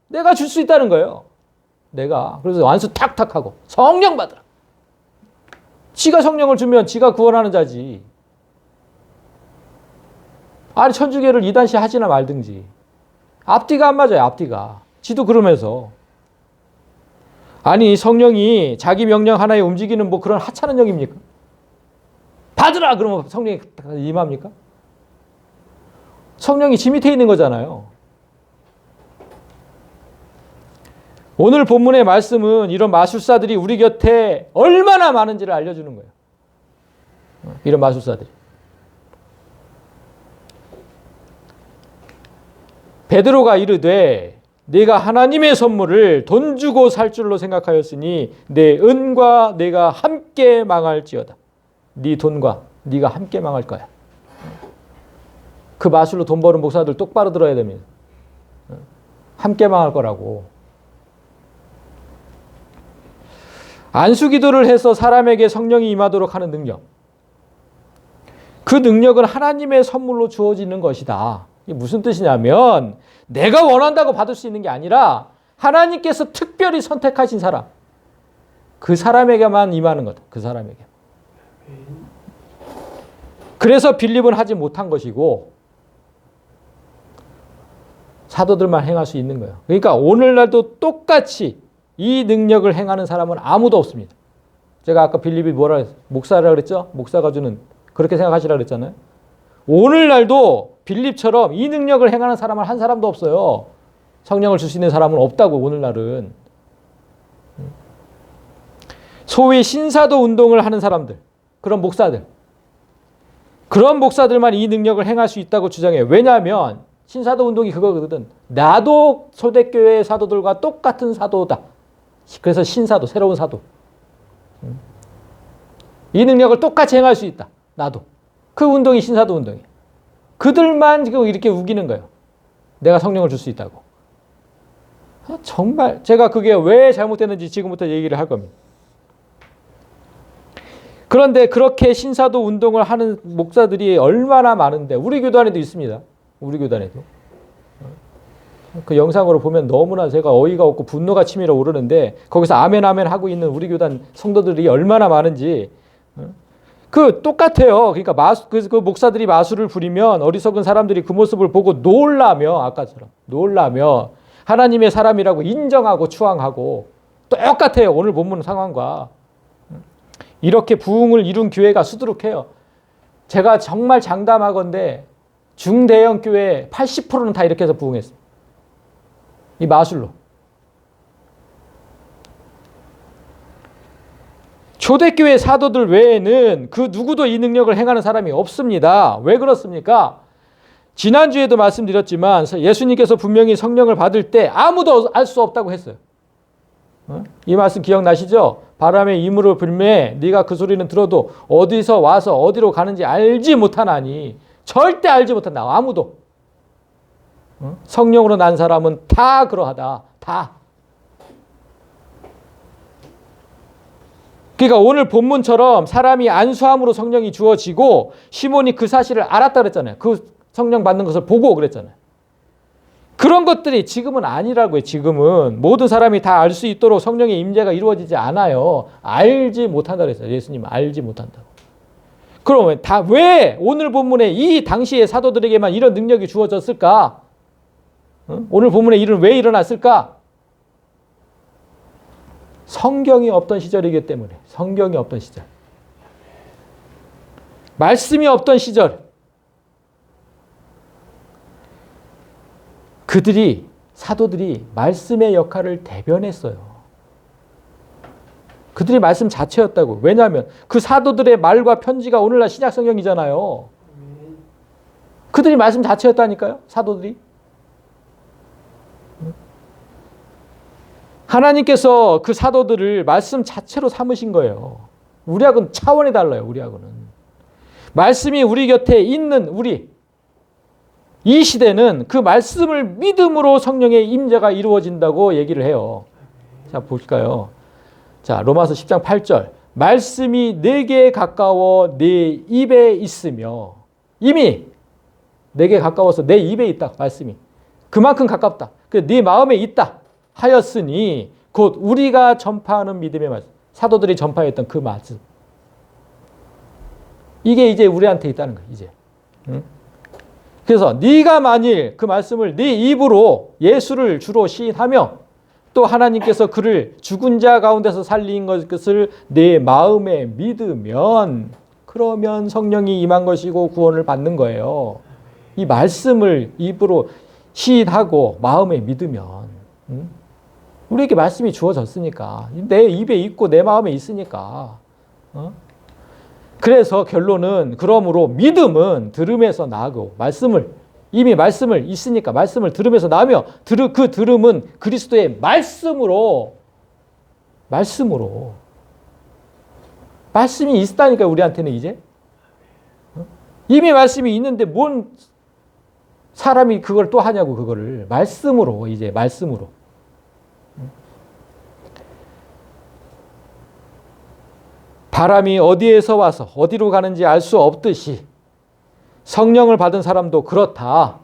내가 줄 수 있다는 거예요. 내가. 그래서 완수 탁탁하고 성령 받으라. 지가 성령을 주면 지가 구원하는 자지. 아니 천주교를 이단시 하지나 말든지. 앞뒤가 안 맞아요. 앞뒤가. 지도 그러면서. 아니 성령이 자기 명령 하나에 움직이는 뭐 그런 하찮은 영입니까? 받으라 그러면 성령이 임합니까? 성령이 지 밑에 있는 거잖아요. 오늘 본문의 말씀은 이런 마술사들이 우리 곁에 얼마나 많은지를 알려주는 거예요. 이런 마술사들이. 베드로가 이르되 네가 하나님의 선물을 돈 주고 살 줄로 생각하였으니 내 은과 내가 함께 망할지어다. 네 돈과 네가 함께 망할 거야. 그 마술로 돈 버는 목사들 똑바로 들어야 됩니다. 함께 망할 거라고. 안수기도를 해서 사람에게 성령이 임하도록 하는 능력. 그 능력은 하나님의 선물로 주어지는 것이다. 이게 무슨 뜻이냐면 내가 원한다고 받을 수 있는 게 아니라 하나님께서 특별히 선택하신 사람. 그 사람에게만 임하는 거다. 그 사람에게. 그래서 빌립은 하지 못한 것이고 사도들만 행할 수 있는 거예요. 그러니까 오늘날도 똑같이 이 능력을 행하는 사람은 아무도 없습니다. 제가 아까 빌립이 뭐라 했어요? 목사라 그랬죠? 목사가 주는 그렇게 생각하시라 그랬잖아요. 오늘날도 빌립처럼 이 능력을 행하는 사람은 한 사람도 없어요. 성령을 줄 수 있는 사람은 없다고 오늘날은. 소위 신사도 운동을 하는 사람들, 그런 목사들. 그런 목사들만 이 능력을 행할 수 있다고 주장해요. 왜냐하면 신사도 운동이 그거거든. 나도 초대교회의 사도들과 똑같은 사도다. 그래서 신사도, 새로운 사도. 이 능력을 똑같이 행할 수 있다. 나도. 그 운동이 신사도 운동이에요. 그들만 지금 이렇게 우기는 거예요. 내가 성령을 줄 수 있다고. 정말 제가 그게 왜 잘못됐는지 지금부터 얘기를 할 겁니다. 그런데 그렇게 신사도 운동을 하는 목사들이 얼마나 많은데 우리 교단에도 있습니다. 우리 교단에도. 그 영상으로 보면 너무나 제가 어이가 없고 분노가 치밀어 오르는데 거기서 아멘 아멘 하고 있는 우리 교단 성도들이 얼마나 많은지 그 똑같아요. 그러니까 그 목사들이 마술을 부리면 어리석은 사람들이 그 모습을 보고 놀라며 아까처럼 놀라며 하나님의 사람이라고 인정하고 추앙하고 똑같아요. 오늘 본문 상황과 이렇게 부흥을 이룬 교회가 수두룩해요. 제가 정말 장담하건대 중대형 교회 80%는 다 이렇게 해서 부흥했어요. 이 마술로. 초대교회 사도들 외에는 그 누구도 이 능력을 행하는 사람이 없습니다. 왜 그렇습니까? 지난주에도 말씀드렸지만 예수님께서 분명히 성령을 받을 때 아무도 알 수 없다고 했어요. 이 말씀 기억나시죠? 바람에 이물을 불매 네가 그 소리는 들어도 어디서 와서 어디로 가는지 알지 못하나니 절대 알지 못한다. 아무도. 성령으로 난 사람은 다 그러하다. 다. 그러니까 오늘 본문처럼 사람이 안수함으로 성령이 주어지고 시몬이 그 사실을 알았다 그랬잖아요. 그 성령 받는 것을 보고 그랬잖아요. 그런 것들이 지금은 아니라고요. 지금은 모든 사람이 다 알 수 있도록 성령의 임재가 이루어지지 않아요. 알지 못한다 그랬어요. 예수님은 알지 못한다고. 그러면 다 왜 오늘 본문에 이 당시의 사도들에게만 이런 능력이 주어졌을까? 오늘 본문에 일은 왜 일어났을까? 성경이 없던 시절이기 때문에. 성경이 없던 시절. 말씀이 없던 시절. 그들이 사도들이 말씀의 역할을 대변했어요. 그들이 말씀 자체였다고. 왜냐하면 그 사도들의 말과 편지가 오늘날 신약 성경이잖아요. 그들이 말씀 자체였다니까요. 사도들이. 하나님께서 그 사도들을 말씀 자체로 삼으신 거예요. 우리하고는 차원이 달라요. 우리하고는. 말씀이 우리 곁에 있는 우리. 이 시대는 그 말씀을 믿음으로 성령의 임재가 이루어진다고 얘기를 해요. 자, 볼까요? 자, 로마서 10장 8절. 말씀이 내게 가까워 내 입에 있으며 이미 내게 가까워서 내 입에 있다. 말씀이. 그만큼 가깝다. 네 마음에 있다. 하였으니 곧 우리가 전파하는 믿음의 말씀. 사도들이 전파했던 그 말씀. 이게 이제 우리한테 있다는 거예요. 이제. 응? 그래서 네가 만일 그 말씀을 네 입으로 예수를 주로 시인하며 또 하나님께서 그를 죽은 자 가운데서 살린 것을 내 마음에 믿으면 그러면 성령이 임한 것이고 구원을 받는 거예요. 이 말씀을 입으로 시인하고 마음에 믿으면 우리에게 말씀이 주어졌으니까 내 입에 있고 내 마음에 있으니까 그래서 결론은 그러므로 믿음은 들음에서 나고 이미 말씀을 있으니까 말씀을 들음에서 나며 그 들음은 그리스도의 말씀이 있다니까 우리한테는 이제 이미 말씀이 있는데 뭔 사람이 그걸 또 하냐고 그거를 말씀으로 바람이 어디에서 와서 어디로 가는지 알 수 없듯이 성령을 받은 사람도 그렇다.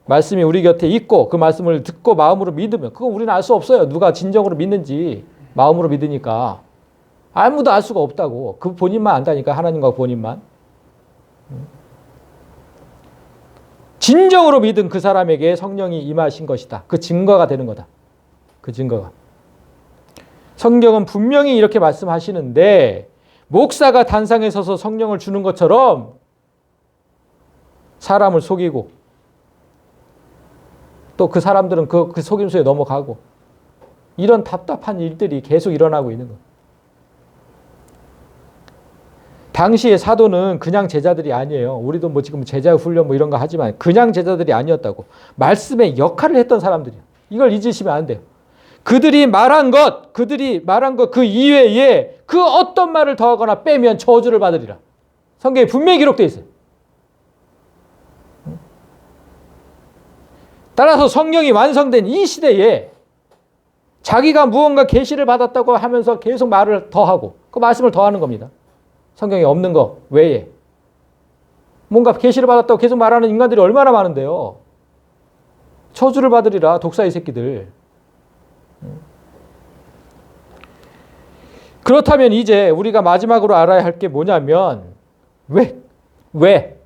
말씀이 우리 곁에 있고 그 말씀을 듣고 마음으로 믿으면 그건 우리는 알 수 없어요. 누가 진정으로 믿는지 마음으로 믿으니까 아무도 알 수가 없다고. 그 본인만 안다니까 하나님과 본인만. 진정으로 믿은 그 사람에게 성령이 임하신 것이다. 그 증거가 되는 거다. 그 증거가. 성경은 분명히 이렇게 말씀하시는데 목사가 단상에 서서 성령을 주는 것처럼 사람을 속이고 또 그 사람들은 그 속임수에 넘어가고 이런 답답한 일들이 계속 일어나고 있는 거예요. 당시의 사도는 그냥 제자들이 아니에요. 우리도 뭐 지금 제자 훈련 뭐 이런 거 하지만 그냥 제자들이 아니었다고. 말씀의 역할을 했던 사람들이에요. 이걸 잊으시면 안 돼요. 그들이 말한 것 그 이외에 그 어떤 말을 더하거나 빼면 저주를 받으리라. 성경에 분명히 기록되어 있어요. 따라서 성령이 완성된 이 시대에 자기가 무언가 계시를 받았다고 하면서 계속 말을 더하고 그 말씀을 더하는 겁니다. 성경에 없는 거 외에 뭔가 계시를 받았다고 계속 말하는 인간들이 얼마나 많은데요. 저주를 받으리라 독사의 새끼들. 그렇다면 이제 우리가 마지막으로 알아야 할 게 뭐냐면 왜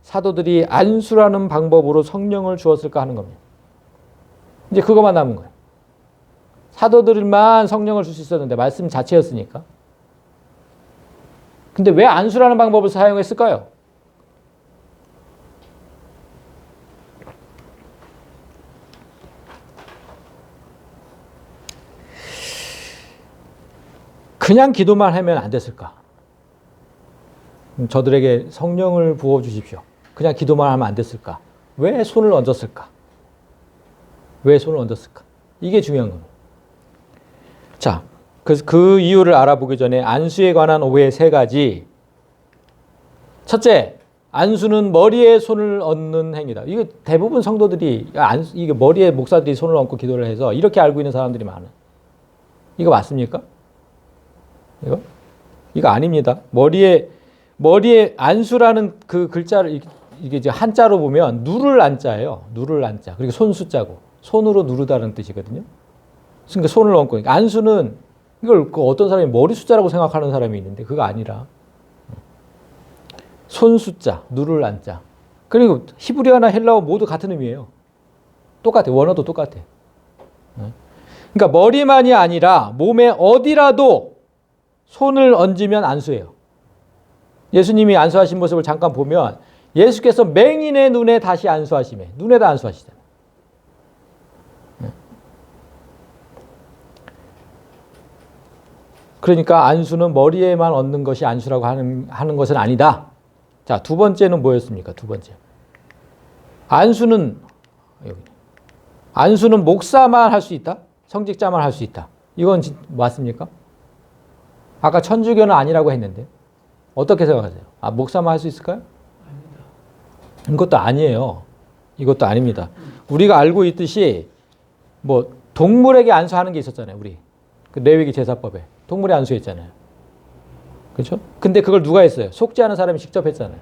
사도들이 안수라는 방법으로 성령을 주었을까 하는 겁니다. 이제 그것만 남은 거예요. 사도들만 성령을 줄 수 있었는데 말씀 자체였으니까. 근데 왜 안수라는 방법을 사용했을까요? 그냥 기도만 하면 안 됐을까? 저들에게 성령을 부어주십시오. 그냥 기도만 하면 안 됐을까? 왜 손을 얹었을까? 이게 중요한 겁니다. 자, 그 이유를 알아보기 전에 안수에 관한 오해 3가지. 첫째, 안수는 머리에 손을 얹는 행위다. 이거 대부분 성도들이 이게 머리에 목사들이 손을 얹고 기도를 해서 이렇게 알고 있는 사람들이 많아요. 이거 맞습니까? 이거 아닙니다. 머리에 안수라는 그 글자를 이게 이제 한자로 보면 누를 안자예요. 누를 안자. 그리고 손 숫자고 손으로 누르다는 뜻이거든요. 그러니까 손을 얹고 안수는 이걸 어떤 사람이 머리 숫자라고 생각하는 사람이 있는데 그거 아니라 손 숫자, 누를 안자. 그리고 히브리어나 헬라어 모두 같은 의미예요. 똑같아. 원어도 똑같아. 그러니까 머리만이 아니라 몸에 어디라도 손을 얹으면 안수예요. 예수님이 안수하신 모습을 잠깐 보면 예수께서 맹인의 눈에 다시 안수하시며 눈에다 안수하시잖아요. 그러니까 안수는 머리에만 얹는 것이 안수라고 하는 것은 아니다. 자, 2번째는 뭐였습니까? 2번째. 안수는 목사만 할 수 있다? 성직자만 할 수 있다. 이건 맞습니까? 아까 천주교는 아니라고 했는데 어떻게 생각하세요? 목사만 할 수 있을까요? 아니다. 이것도 아니에요. 이것도 아닙니다. 우리가 알고 있듯이 뭐 동물에게 안수하는 게 있었잖아요. 우리 그 레위기 제사법에 동물에 안수했잖아요. 그렇죠? 근데 그걸 누가 했어요? 속지 않은 사람이 직접 했잖아요.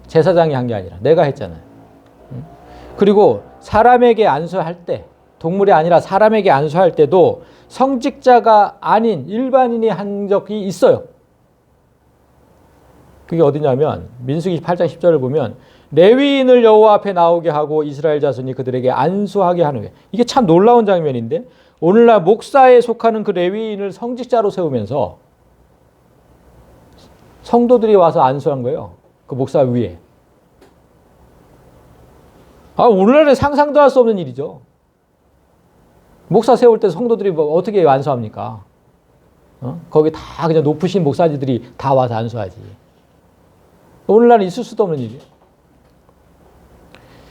제사장이 한 게 아니라 내가 했잖아요. 그리고 사람에게 안수할 때 동물이 아니라 사람에게 안수할 때도 성직자가 아닌 일반인이 한 적이 있어요. 그게 어디냐면 민수기 8장 10절을 보면 레위인을 여호와 앞에 나오게 하고 이스라엘 자손이 그들에게 안수하게 하는 거예요. 이게 참 놀라운 장면인데 오늘날 목사에 속하는 그 레위인을 성직자로 세우면서 성도들이 와서 안수한 거예요. 그 목사 위에. 오늘날에 상상도 할 수 없는 일이죠. 목사 세울 때 성도들이 뭐 어떻게 안수합니까? 거기 다 그냥 높으신 목사님들이 다 와서 안수하지. 오늘날은 있을 수도 없는 일이에요.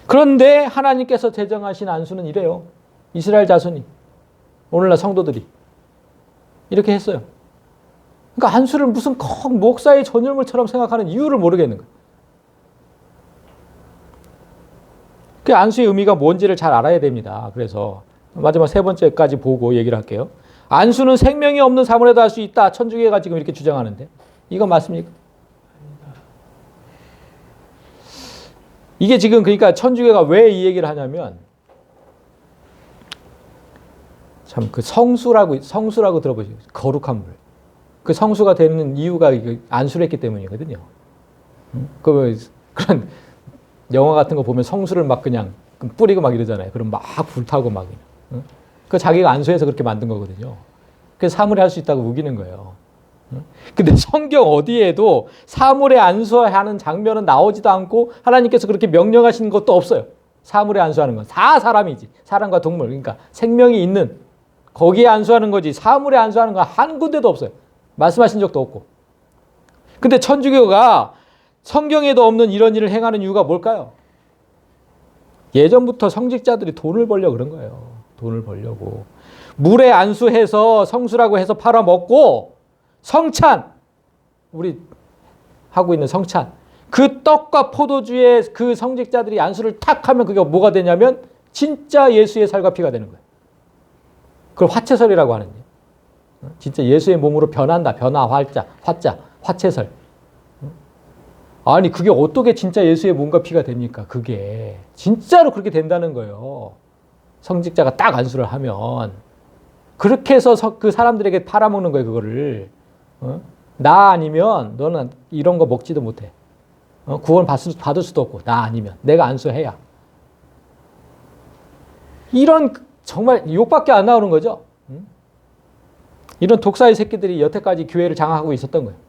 그런데 하나님께서 제정하신 안수는 이래요. 이스라엘 자손이, 오늘날 성도들이 이렇게 했어요. 그러니까 안수를 무슨 목사의 전유물처럼 생각하는 이유를 모르겠는 거예요. 그 안수의 의미가 뭔지를 잘 알아야 됩니다. 그래서 마지막 세 번째까지 보고 얘기를 할게요. 안수는 생명이 없는 사물에도 할 수 있다. 천주교가 지금 이렇게 주장하는데 이건 맞습니까? 이게 지금 그러니까 천주교가 왜 이 얘기를 하냐면 참 그 성수라고 들어보시죠. 거룩한 물. 그 성수가 되는 이유가 안수를 했기 때문이거든요. 그런 영화 같은 거 보면 성수를 막 그냥 뿌리고 막 이러잖아요. 그럼 막 불타고 막. 그 자기가 안수해서 그렇게 만든 거거든요. 그래서 사물에 할 수 있다고 우기는 거예요. 근데 성경 어디에도 사물에 안수하는 장면은 나오지도 않고 하나님께서 그렇게 명령하신 것도 없어요. 사물에 안수하는 건 다 사람이지. 사람과 동물. 그러니까 생명이 있는 거기에 안수하는 거지 사물에 안수하는 건 한 군데도 없어요. 말씀하신 적도 없고. 근데 천주교가 성경에도 없는 이런 일을 행하는 이유가 뭘까요? 예전부터 성직자들이 돈을 벌려고 그런 거예요. 돈을 벌려고. 물에 안수해서 성수라고 해서 팔아먹고 성찬, 우리 하고 있는 성찬, 그 떡과 포도주에 그 성직자들이 안수를 탁 하면 그게 뭐가 되냐면 진짜 예수의 살과 피가 되는 거예요. 그걸 화채설이라고 하는데 진짜 예수의 몸으로 변한다. 변화, 화자, 화채설. 아니 그게 어떻게 진짜 예수의 몸과 피가 됩니까? 그게 진짜로 그렇게 된다는 거예요. 성직자가 딱 안수를 하면 그렇게 해서 그 사람들에게 팔아먹는 거예요. 그거를. 나 아니면 너는 이런 거 먹지도 못해. 구원 받을 수도 없고 나 아니면 내가 안수해야. 이런 정말 욕밖에 안 나오는 거죠. 이런 독사의 새끼들이 여태까지 교회를 장악하고 있었던 거예요.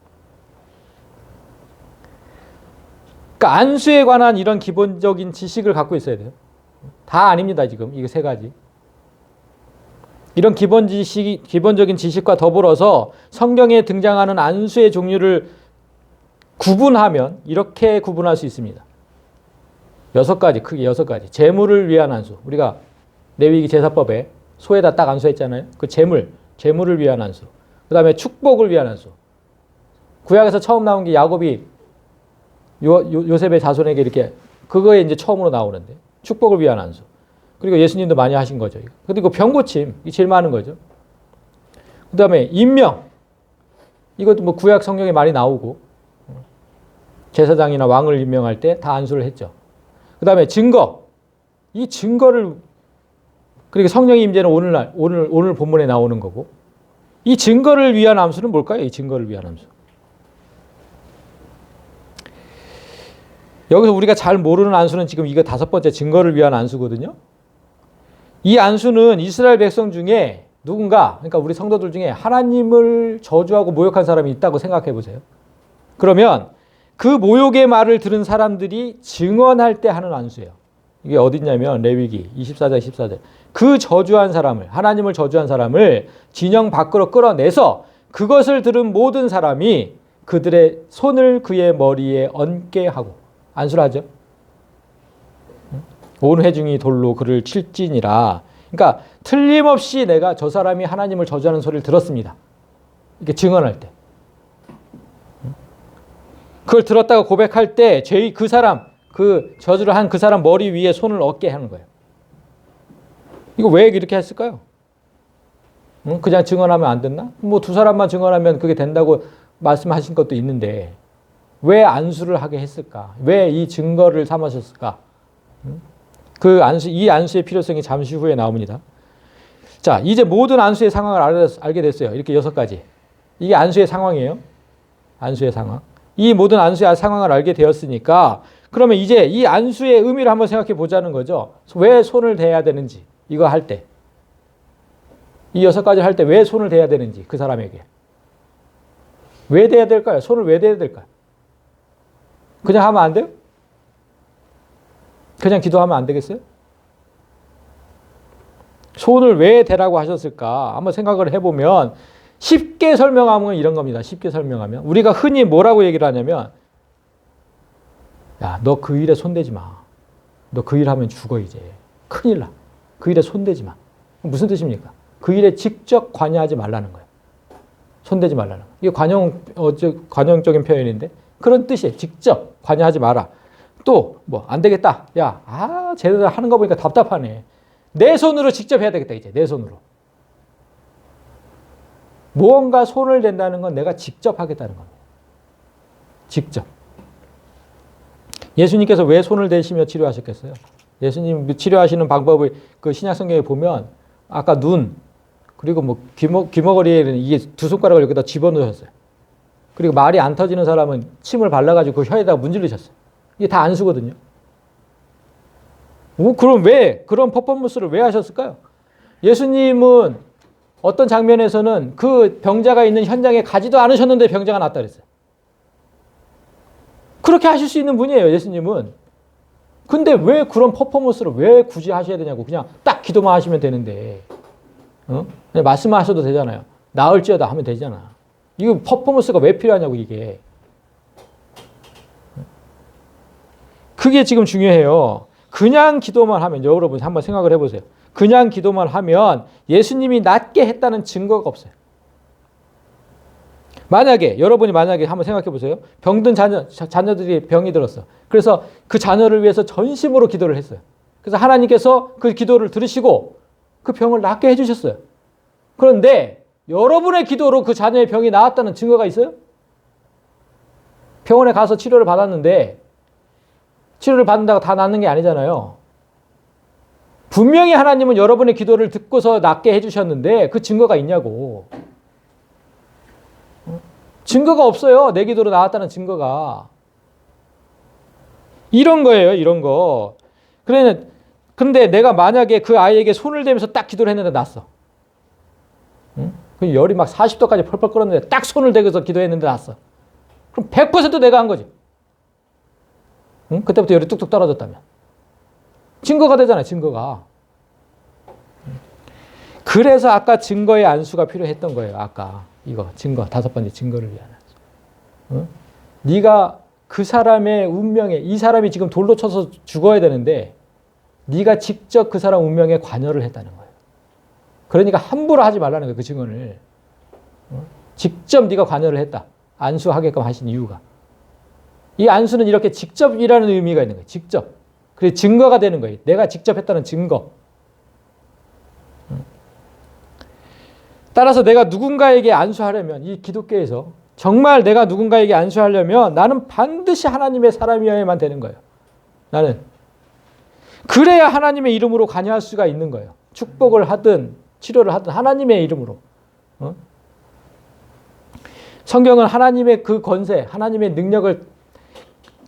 그러니까 안수에 관한 이런 기본적인 지식을 갖고 있어야 돼요. 다 아닙니다. 지금 이게 세 가지. 이런 기본적인 지식과 더불어서 성경에 등장하는 안수의 종류를 구분하면 이렇게 구분할 수 있습니다. 6가지, 크게 6가지. 재물을 위한 안수. 우리가 레위기 제사법에 소에다 딱 안수했잖아요. 그 재물을 위한 안수. 그 다음에 축복을 위한 안수. 구약에서 처음 나온 게 야곱이 요셉의 자손에게 이렇게 그거에 이제 처음으로 나오는데 축복을 위한 안수. 그리고 예수님도 많이 하신 거죠. 그리고 병고침, 이게 제일 많은 거죠. 그 다음에 임명. 이것도 뭐 구약 성경에 많이 나오고 제사장이나 왕을 임명할 때 다 안수를 했죠. 그 다음에 증거. 이 증거를 그리고 성령의 임재는 오늘 본문에 나오는 거고 이 증거를 위한 안수는 뭘까요? 이 증거를 위한 안수. 여기서 우리가 잘 모르는 안수는 지금 이거 5번째 증거를 위한 안수거든요. 이 안수는 이스라엘 백성 중에 누군가, 그러니까 우리 성도들 중에 하나님을 저주하고 모욕한 사람이 있다고 생각해 보세요. 그러면 그 모욕의 말을 들은 사람들이 증언할 때 하는 안수예요. 이게 어딨냐면 레위기 24장 14절. 그 저주한 사람을, 하나님을 저주한 사람을 진영 밖으로 끌어내서 그것을 들은 모든 사람이 그들의 손을 그의 머리에 얹게 하고 안수를 하죠. 온 회중이 돌로 그를 칠지니라. 그러니까 틀림없이 내가 저 사람이 하나님을 저주하는 소리를 들었습니다. 이렇게 증언할 때. 그걸 들었다가 고백할 때 그 사람, 그 저주를 한 그 사람 머리 위에 손을 얹게 하는 거예요. 이거 왜 이렇게 했을까요? 그냥 증언하면 안 됐나? 뭐 2사람만 증언하면 그게 된다고 말씀하신 것도 있는데 왜 안수를 하게 했을까? 왜 이 증거를 삼으셨을까? 이 안수의 필요성이 잠시 후에 나옵니다. 자, 이제 모든 안수의 상황을 알게 됐어요. 이렇게 6가지. 이게 안수의 상황이에요. 안수의 상황. 이 모든 안수의 상황을 알게 되었으니까 그러면 이제 이 안수의 의미를 한번 생각해 보자는 거죠. 왜 손을 대야 되는지 이거 할 때. 이 6가지를 할 때 왜 손을 대야 되는지 그 사람에게. 왜 대야 될까요? 손을 왜 대야 될까요? 그냥 하면 안 돼요? 그냥 기도하면 안 되겠어요? 손을 왜 대라고 하셨을까? 한번 생각을 해보면 쉽게 설명하면 이런 겁니다. 쉽게 설명하면. 우리가 흔히 뭐라고 얘기를 하냐면 야, 너 그 일에 손대지 마. 너 그 일 하면 죽어 이제. 큰일 나. 그 일에 손대지 마. 무슨 뜻입니까? 그 일에 직접 관여하지 말라는 거예요. 손대지 말라는 거예요. 이게 관용적인 표현인데 그런 뜻이에요. 직접 관여하지 마라. 또 뭐 안 되겠다. 야, 쟤네들 하는 거 보니까 답답하네. 내 손으로 직접 해야 되겠다 이제. 내 손으로. 무언가 손을 댄다는 건 내가 직접 하겠다는 겁니다. 직접. 예수님께서 왜 손을 대시며 치료하셨겠어요? 예수님 치료하시는 방법을 그 신약 성경에 보면 아까 눈 그리고 뭐 귀머거리에는 이게 2손가락을 여기다 집어넣으셨어요. 그리고 말이 안 터지는 사람은 침을 발라가지고 그 혀에다가 문지르셨어요. 이게 다 안수거든요. 그럼 왜 그런 퍼포먼스를 왜 하셨을까요? 예수님은 어떤 장면에서는 그 병자가 있는 현장에 가지도 않으셨는데 병자가 낫다 그랬어요. 그렇게 하실 수 있는 분이에요, 예수님은. 근데 왜 그런 퍼포먼스를 왜 굳이 하셔야 되냐고. 그냥 딱 기도만 하시면 되는데. 그냥 말씀만 하셔도 되잖아요. 나을지어다 하면 되잖아. 이거 퍼포먼스가 왜 필요하냐고, 이게. 그게 지금 중요해요. 그냥 기도만 하면, 여러분 한번 생각을 해보세요. 그냥 기도만 하면 예수님이 낫게 했다는 증거가 없어요. 여러분이 만약에 한번 생각해 보세요. 병든 자녀들이 병이 들었어. 그래서 그 자녀를 위해서 전심으로 기도를 했어요. 그래서 하나님께서 그 기도를 들으시고 그 병을 낫게 해주셨어요. 그런데 여러분의 기도로 그 자녀의 병이 나았다는 증거가 있어요? 병원에 가서 치료를 받았는데 치료를 받는다고 다 낫는 게 아니잖아요. 분명히 하나님은 여러분의 기도를 듣고서 낫게 해주셨는데 그 증거가 있냐고. 증거가 없어요. 내 기도로 나왔다는 증거가. 이런 거예요. 이런 거. 그런데 내가 만약에 그 아이에게 손을 대면서 딱 기도를 했는데 났어. 열이 막 40도까지 펄펄 끓었는데 딱 손을 대고서 기도했는데 났어. 그럼 100% 내가 한 거지. 그때부터 열이 뚝뚝 떨어졌다면. 증거가 되잖아요. 증거가. 그래서 아까 증거의 안수가 필요했던 거예요. 아까 이거 증거 5번째 증거를 위한 안수. 네가 그 사람의 운명에 이 사람이 지금 돌로 쳐서 죽어야 되는데 네가 직접 그 사람 운명에 관여를 했다는 거예요. 그러니까 함부로 하지 말라는 거예요. 그 증언을. 직접 네가 관여를 했다. 안수하게끔 하신 이유가. 이 안수는 이렇게 직접이라는 의미가 있는 거예요. 직접. 그래서 증거가 되는 거예요. 내가 직접 했다는 증거. 따라서 내가 누군가에게 안수하려면 이 기독교에서 정말 내가 누군가에게 안수하려면 나는 반드시 하나님의 사람이어야만 되는 거예요. 나는. 그래야 하나님의 이름으로 관여할 수가 있는 거예요. 축복을 하든 치료를 하든 하나님의 이름으로. 성경은 하나님의 그 권세, 하나님의 능력을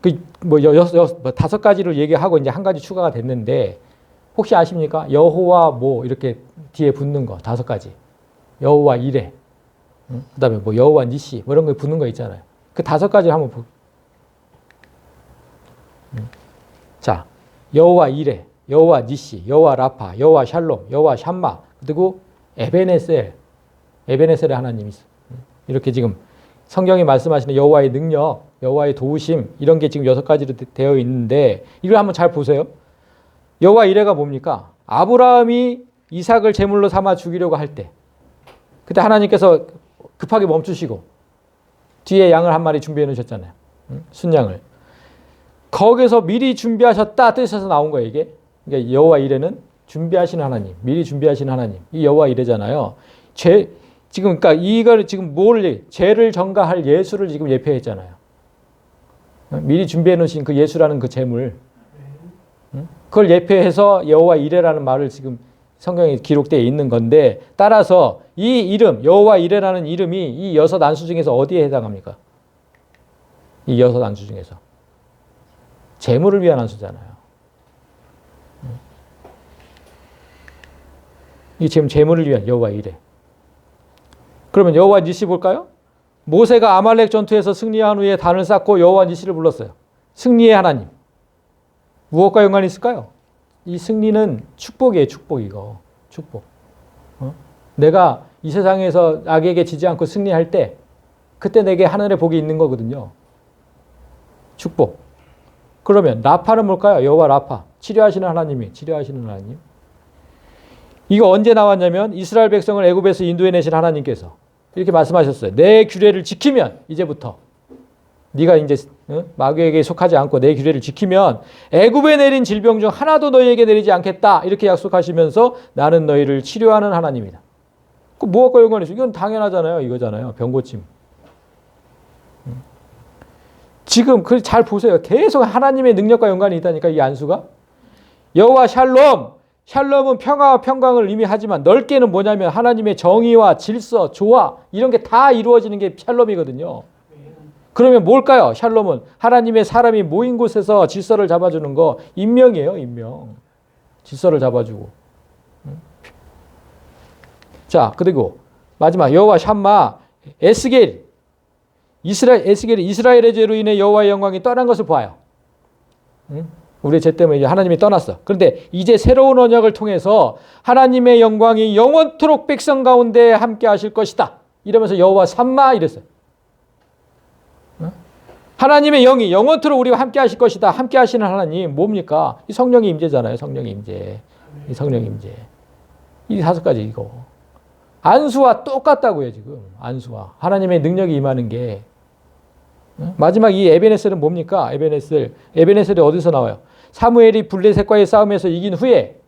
5가지를 얘기하고 이제 한 가지 추가가 됐는데 혹시 아십니까? 여호와 뭐 이렇게 뒤에 붙는 거 5가지. 여호와 이레, 그 다음에 뭐 여호와 니시, 뭐 이런 거 붙는 거 있잖아요. 그 5가지를 한번 자, 여호와 이레, 여호와 니시, 여호와 라파, 여호와 샬롬, 여호와 샴마, 그리고 에베네셀의 하나님이 있어. 이렇게 지금 성경이 말씀하시는 여호와의 능력, 여호와의 도우심 이런 게 지금 6가지로 되어 있는데 이걸 한번 잘 보세요. 여호와 이레가 뭡니까? 아브라함이 이삭을 제물로 삼아 죽이려고 할 때 그때 하나님께서 급하게 멈추시고 뒤에 양을 한 마리 준비해 놓으셨잖아요. 순양을. 거기서 미리 준비하셨다 뜻에서 나온 거예요, 이게. 그러니까 여호와 이레는 준비하시는 하나님, 미리 준비하시는 하나님. 이 여호와 이레잖아요. 지금 그러니까 이걸 지금 죄를 전가할 예수를 지금 예표했잖아요. 미리 준비해 놓으신 그 예수라는 그 제물. 그걸 예표해서 여호와 이레라는 말을 지금 성경에 기록되어 있는 건데 따라서 이 이름 여호와 이레라는 이름이 이 6 안수 중에서 어디에 해당합니까? 이 6 안수 중에서 제물을 위한 안수잖아요. 이게 지금 재물을 위한 여호와의 이래. 그러면 여호와 니시 볼까요? 모세가 아말렉 전투에서 승리한 후에 단을 쌓고 여호와 니시를 불렀어요. 승리의 하나님. 무엇과 연관이 있을까요? 이 승리는 축복이에요. 축복 이거. 축복. 내가 이 세상에서 악에게 지지 않고 승리할 때 그때 내게 하늘의 복이 있는 거거든요. 축복. 그러면 라파는 뭘까요? 여호와 라파. 치료하시는 하나님이. 치료하시는 하나님. 이거 언제 나왔냐면 이스라엘 백성을 애굽에서 인도해내신 하나님께서 이렇게 말씀하셨어요. 내 규례를 지키면 이제부터 네가 이제 마귀에게 속하지 않고 내 규례를 지키면 애굽에 내린 질병 중 하나도 너희에게 내리지 않겠다. 이렇게 약속하시면서 나는 너희를 치료하는 하나님이다. 그 무엇과 연관이 있어요? 이건 당연하잖아요. 이거잖아요. 병고침. 지금 잘 보세요. 계속 하나님의 능력과 연관이 있다니까 이 안수가. 여호와 샬롬. 샬롬은 평화와 평강을 의미하지만 넓게는 뭐냐면 하나님의 정의와 질서, 조화 이런 게 다 이루어지는 게 샬롬이거든요. 그러면 뭘까요? 샬롬은 하나님의 사람이 모인 곳에서 질서를 잡아주는 거 인명이에요. 인명. 질서를 잡아주고. 자, 그리고 마지막 여호와 샴마 에스겔. 이스라엘의 죄로 인해 여호와의 영광이 떠난 것을 보아요. 우리의 죄 때문에 이제 하나님이 떠났어. 그런데 이제 새로운 언약을 통해서 하나님의 영광이 영원토록 백성 가운데 함께 하실 것이다. 이러면서 여호와 샴마 이랬어요. 하나님의 영이 영원토록 우리와 함께 하실 것이다. 함께 하시는 하나님 뭡니까? 이 성령의 임재잖아요. 성령의 임재. 이 성령의 임재. 이 5가지 이거. 안수와 똑같다고요, 지금. 안수와. 하나님의 능력이 임하는 게. 마지막 이 에베네셀은 뭡니까? 에베네셀이 어디서 나와요? 사무엘이 블레셋과의 싸움에서 이긴 후에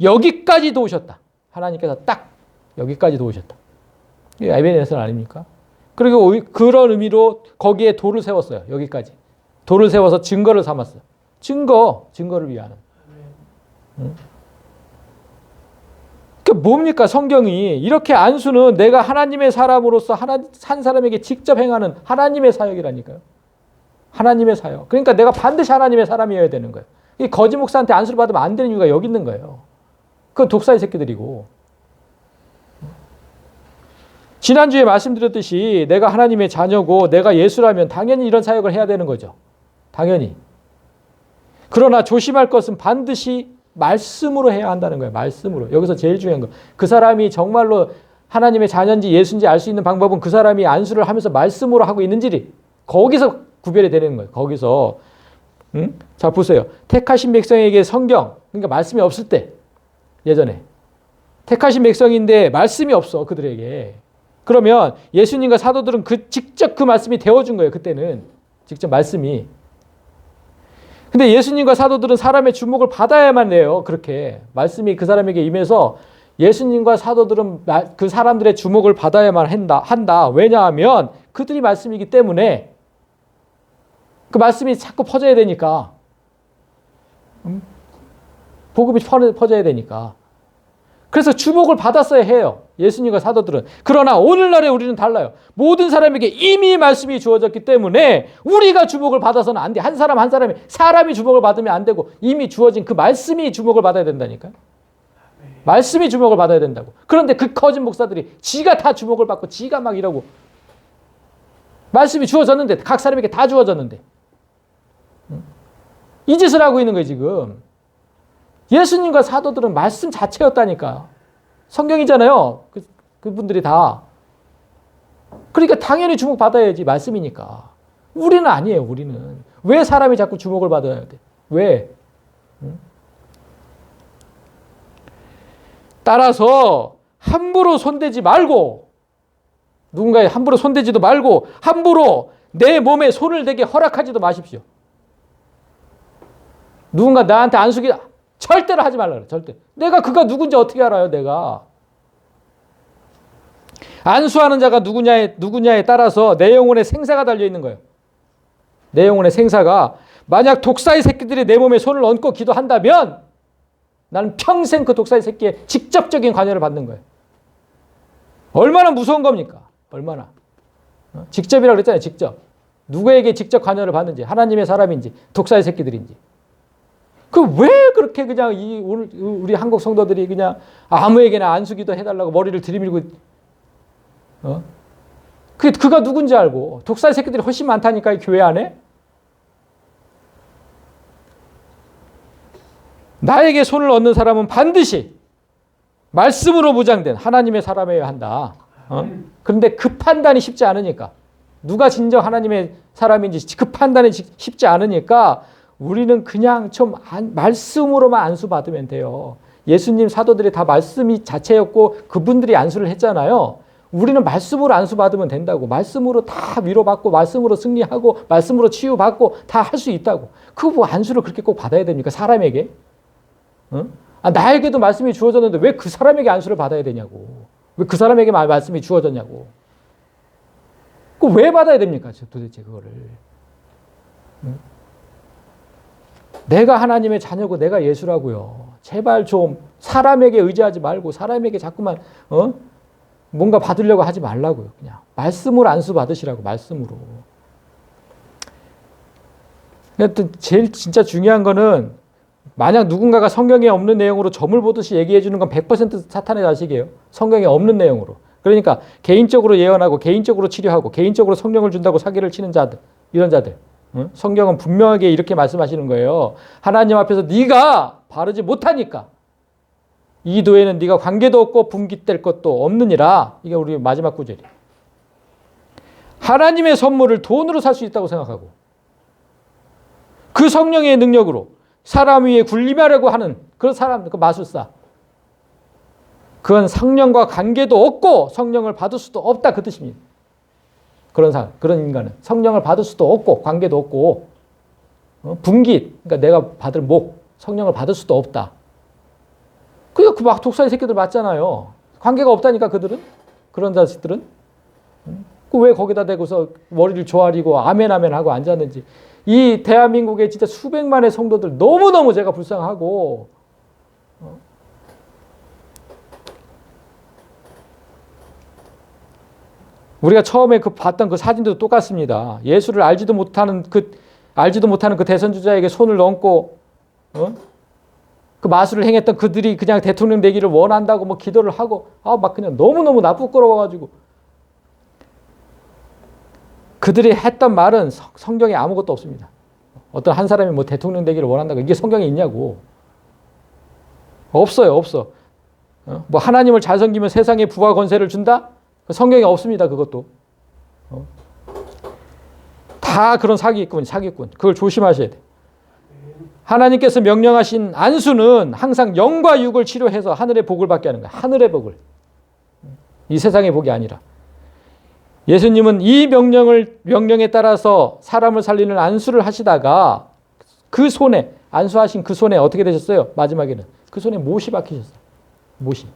여기까지 도우셨다. 하나님께서 딱 여기까지 도우셨다. 이게 에베네셀 아닙니까? 그리고 그런 의미로 거기에 돌을 세웠어요. 여기까지. 돌을 세워서 증거를 삼았어요. 증거를 위하는. 그 뭡니까? 성경이 이렇게 안수는 내가 하나님의 사람으로서 한 사람에게 직접 행하는 하나님의 사역이라니까요. 하나님의 사역. 그러니까 내가 반드시 하나님의 사람이어야 되는 거예요. 이 거지 목사한테 안수를 받으면 안 되는 이유가 여기 있는 거예요. 그건 독사의 새끼들이고. 지난주에 말씀드렸듯이 내가 하나님의 자녀고 내가 예수라면 당연히 이런 사역을 해야 되는 거죠. 당연히. 그러나 조심할 것은 반드시 말씀으로 해야 한다는 거예요. 말씀으로. 여기서 제일 중요한 거. 그 사람이 정말로 하나님의 자녀인지 예수인지 알 수 있는 방법은 그 사람이 안수를 하면서 말씀으로 하고 있는지 거기서 구별이 되는 거예요. 거기서. 자 보세요. 택하신 백성에게 성경 그러니까 말씀이 없을 때 예전에 택하신 백성인데 말씀이 없어 그들에게. 그러면 예수님과 사도들은 직접 그 말씀이 되어준 거예요. 그때는 직접 말씀이. 근데 예수님과 사도들은 사람의 주목을 받아야만 해요. 그렇게 말씀이 그 사람에게 임해서 예수님과 사도들은 그 사람들의 주목을 받아야만 한다. 왜냐하면 그들이 말씀이기 때문에 그 말씀이 자꾸 퍼져야 되니까. 복음이 퍼져야 되니까. 그래서 주목을 받았어야 해요. 예수님과 사도들은. 그러나 오늘날에 우리는 달라요. 모든 사람에게 이미 말씀이 주어졌기 때문에 우리가 주목을 받아서는 안 돼. 한 사람이 주목을 받으면 안 되고 이미 주어진 그 말씀이 주목을 받아야 된다니까요. 말씀이 주목을 받아야 된다고. 그런데 그 거짓 목사들이 지가 다 주목을 받고 지가 막 이러고 말씀이 주어졌는데 각 사람에게 다 주어졌는데 이 짓을 하고 있는 거예요 지금. 예수님과 사도들은 말씀 자체였다니까. 성경이잖아요. 그분들이 다. 그러니까 당연히 주목받아야지. 말씀이니까. 우리는 아니에요. 우리는. 왜 사람이 자꾸 주목을 받아야 돼? 왜? 따라서 함부로 손대지 말고 누군가에 함부로 손대지도 말고 함부로 내 몸에 손을 대게 허락하지도 마십시오. 누군가 나한테 안수기 절대로 하지 말라 그래. 절대. 내가 그가 누군지 어떻게 알아요, 내가. 안수하는 자가 누구냐에 따라서 내 영혼의 생사가 달려 있는 거예요. 내 영혼의 생사가 만약 독사의 새끼들이 내 몸에 손을 얹고 기도한다면 나는 평생 그 독사의 새끼의 직접적인 관여를 받는 거예요. 얼마나 무서운 겁니까? 얼마나. 직접이라고 그랬잖아요. 직접. 누구에게 직접 관여를 받는지 하나님의 사람인지 독사의 새끼들인지. 그 왜 그렇게 그냥 오늘 우리 한국 성도들이 그냥 아무에게나 안수기도 해달라고 머리를 들이밀고 그가 누군지 알고 독살 새끼들이 훨씬 많다니까 이 교회 안에. 나에게 손을 얹는 사람은 반드시 말씀으로 무장된 하나님의 사람이어야 한다. 그런데 그 판단이 쉽지 않으니까 누가 진정 하나님의 사람인지 그 판단이 쉽지 않으니까 우리는 그냥 좀 말씀으로만 안수 받으면 돼요. 예수님 사도들이 다 말씀이 자체였고 그분들이 안수를 했잖아요. 우리는 말씀으로 안수 받으면 된다고. 말씀으로 다 위로받고 말씀으로 승리하고 말씀으로 치유받고 다 할 수 있다고. 그 뭐 안수를 그렇게 꼭 받아야 됩니까? 사람에게? 나에게도 말씀이 주어졌는데 왜 그 사람에게 안수를 받아야 되냐고. 왜 그 사람에게 말씀이 주어졌냐고. 그 왜 받아야 됩니까? 도대체 그거를. 내가 하나님의 자녀고 내가 예수라고요. 제발 좀 사람에게 의지하지 말고 사람에게 자꾸만 뭔가 받으려고 하지 말라고요. 그냥 말씀으로 안수 받으시라고. 말씀으로. 제일 진짜 중요한 거는 만약 누군가가 성경에 없는 내용으로 점을 보듯이 얘기해 주는 건 100% 사탄의 자식이에요. 성경에 없는 내용으로. 그러니까 개인적으로 예언하고 개인적으로 치료하고 개인적으로 성령을 준다고 사기를 치는 자들, 이런 자들. 성경은 분명하게 이렇게 말씀하시는 거예요. 하나님 앞에서 네가 바르지 못하니까 이 도에는 네가 관계도 없고 분깃될 것도 없느니라. 이게 우리 마지막 구절이에요. 하나님의 선물을 돈으로 살 수 있다고 생각하고 그 성령의 능력으로 사람 위에 군림하려고 하는 그런 사람, 그 마술사. 그건 성령과 관계도 없고 성령을 받을 수도 없다 그 뜻입니다. 그런 사람, 그런 인간은 성령을 받을 수도 없고 관계도 없고 분깃, 그러니까 내가 받을 목, 성령을 받을 수도 없다. 그 막 독사의 새끼들 맞잖아요. 관계가 없다니까 그들은, 그런 자식들은. 그 왜 거기다 대고서 머리를 조아리고 아멘 아멘 하고 앉았는지. 이 대한민국의 진짜 수백만의 성도들 너무너무 제가 불쌍하고 우리가 처음에 봤던 그 사진도 똑같습니다. 예수를 알지도 못하는 그 대선주자에게 손을 얹고 그 마술을 행했던 그들이 그냥 대통령 되기를 원한다고 뭐 기도를 하고 막 그냥 너무너무 나쁘끄러워가지고 그들이 했던 말은 성경에 아무것도 없습니다. 어떤 한 사람이 뭐 대통령 되기를 원한다고 이게 성경에 있냐고. 없어요. 없어. 뭐 하나님을 잘 섬기면 세상에 부와 권세를 준다? 성경에 없습니다. 그것도. 다 그런 사기꾼. 그걸 조심하셔야 돼. 하나님께서 명령하신 안수는 항상 영과 육을 치료해서 하늘의 복을 받게 하는 거야. 하늘의 복을. 이 세상의 복이 아니라. 예수님은 이 명령에 따라서 사람을 살리는 안수를 하시다가 그 손에, 안수하신 그 손에 어떻게 되셨어요? 마지막에는. 그 손에 못이 박히셨어요. 못이.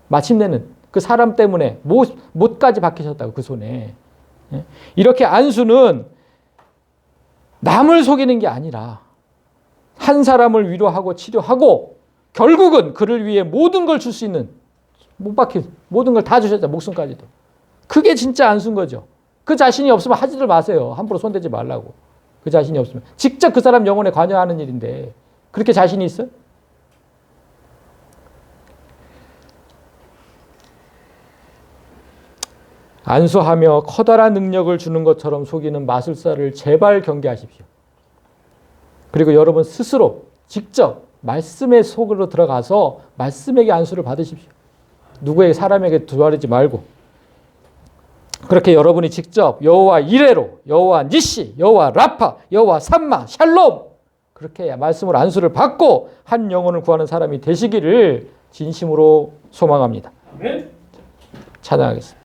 마침내는 그 사람 때문에 못까지 박히셨다고 그 손에. 이렇게 안수는 남을 속이는 게 아니라 한 사람을 위로하고 치료하고 결국은 그를 위해 모든 걸 줄 수 있는 못 박힌 모든 걸 다 주셨죠. 목숨까지도. 그게 진짜 안수인 거죠. 그 자신이 없으면 하지들 마세요. 함부로 손대지 말라고. 그 자신이 없으면. 직접 그 사람 영혼에 관여하는 일인데 그렇게 자신이 있어요? 안수하며 커다란 능력을 주는 것처럼 속이는 마술사를 제발 경계하십시오. 그리고 여러분 스스로 직접 말씀의 속으로 들어가서 말씀에게 안수를 받으십시오. 누구에게 사람에게 두아리지 말고. 그렇게 여러분이 직접 여호와 이레로, 여호와 니시, 여호와 라파, 여호와 삼마, 샬롬 그렇게 말씀으로 안수를 받고 한 영혼을 구하는 사람이 되시기를 진심으로 소망합니다. 찬양하겠습니다.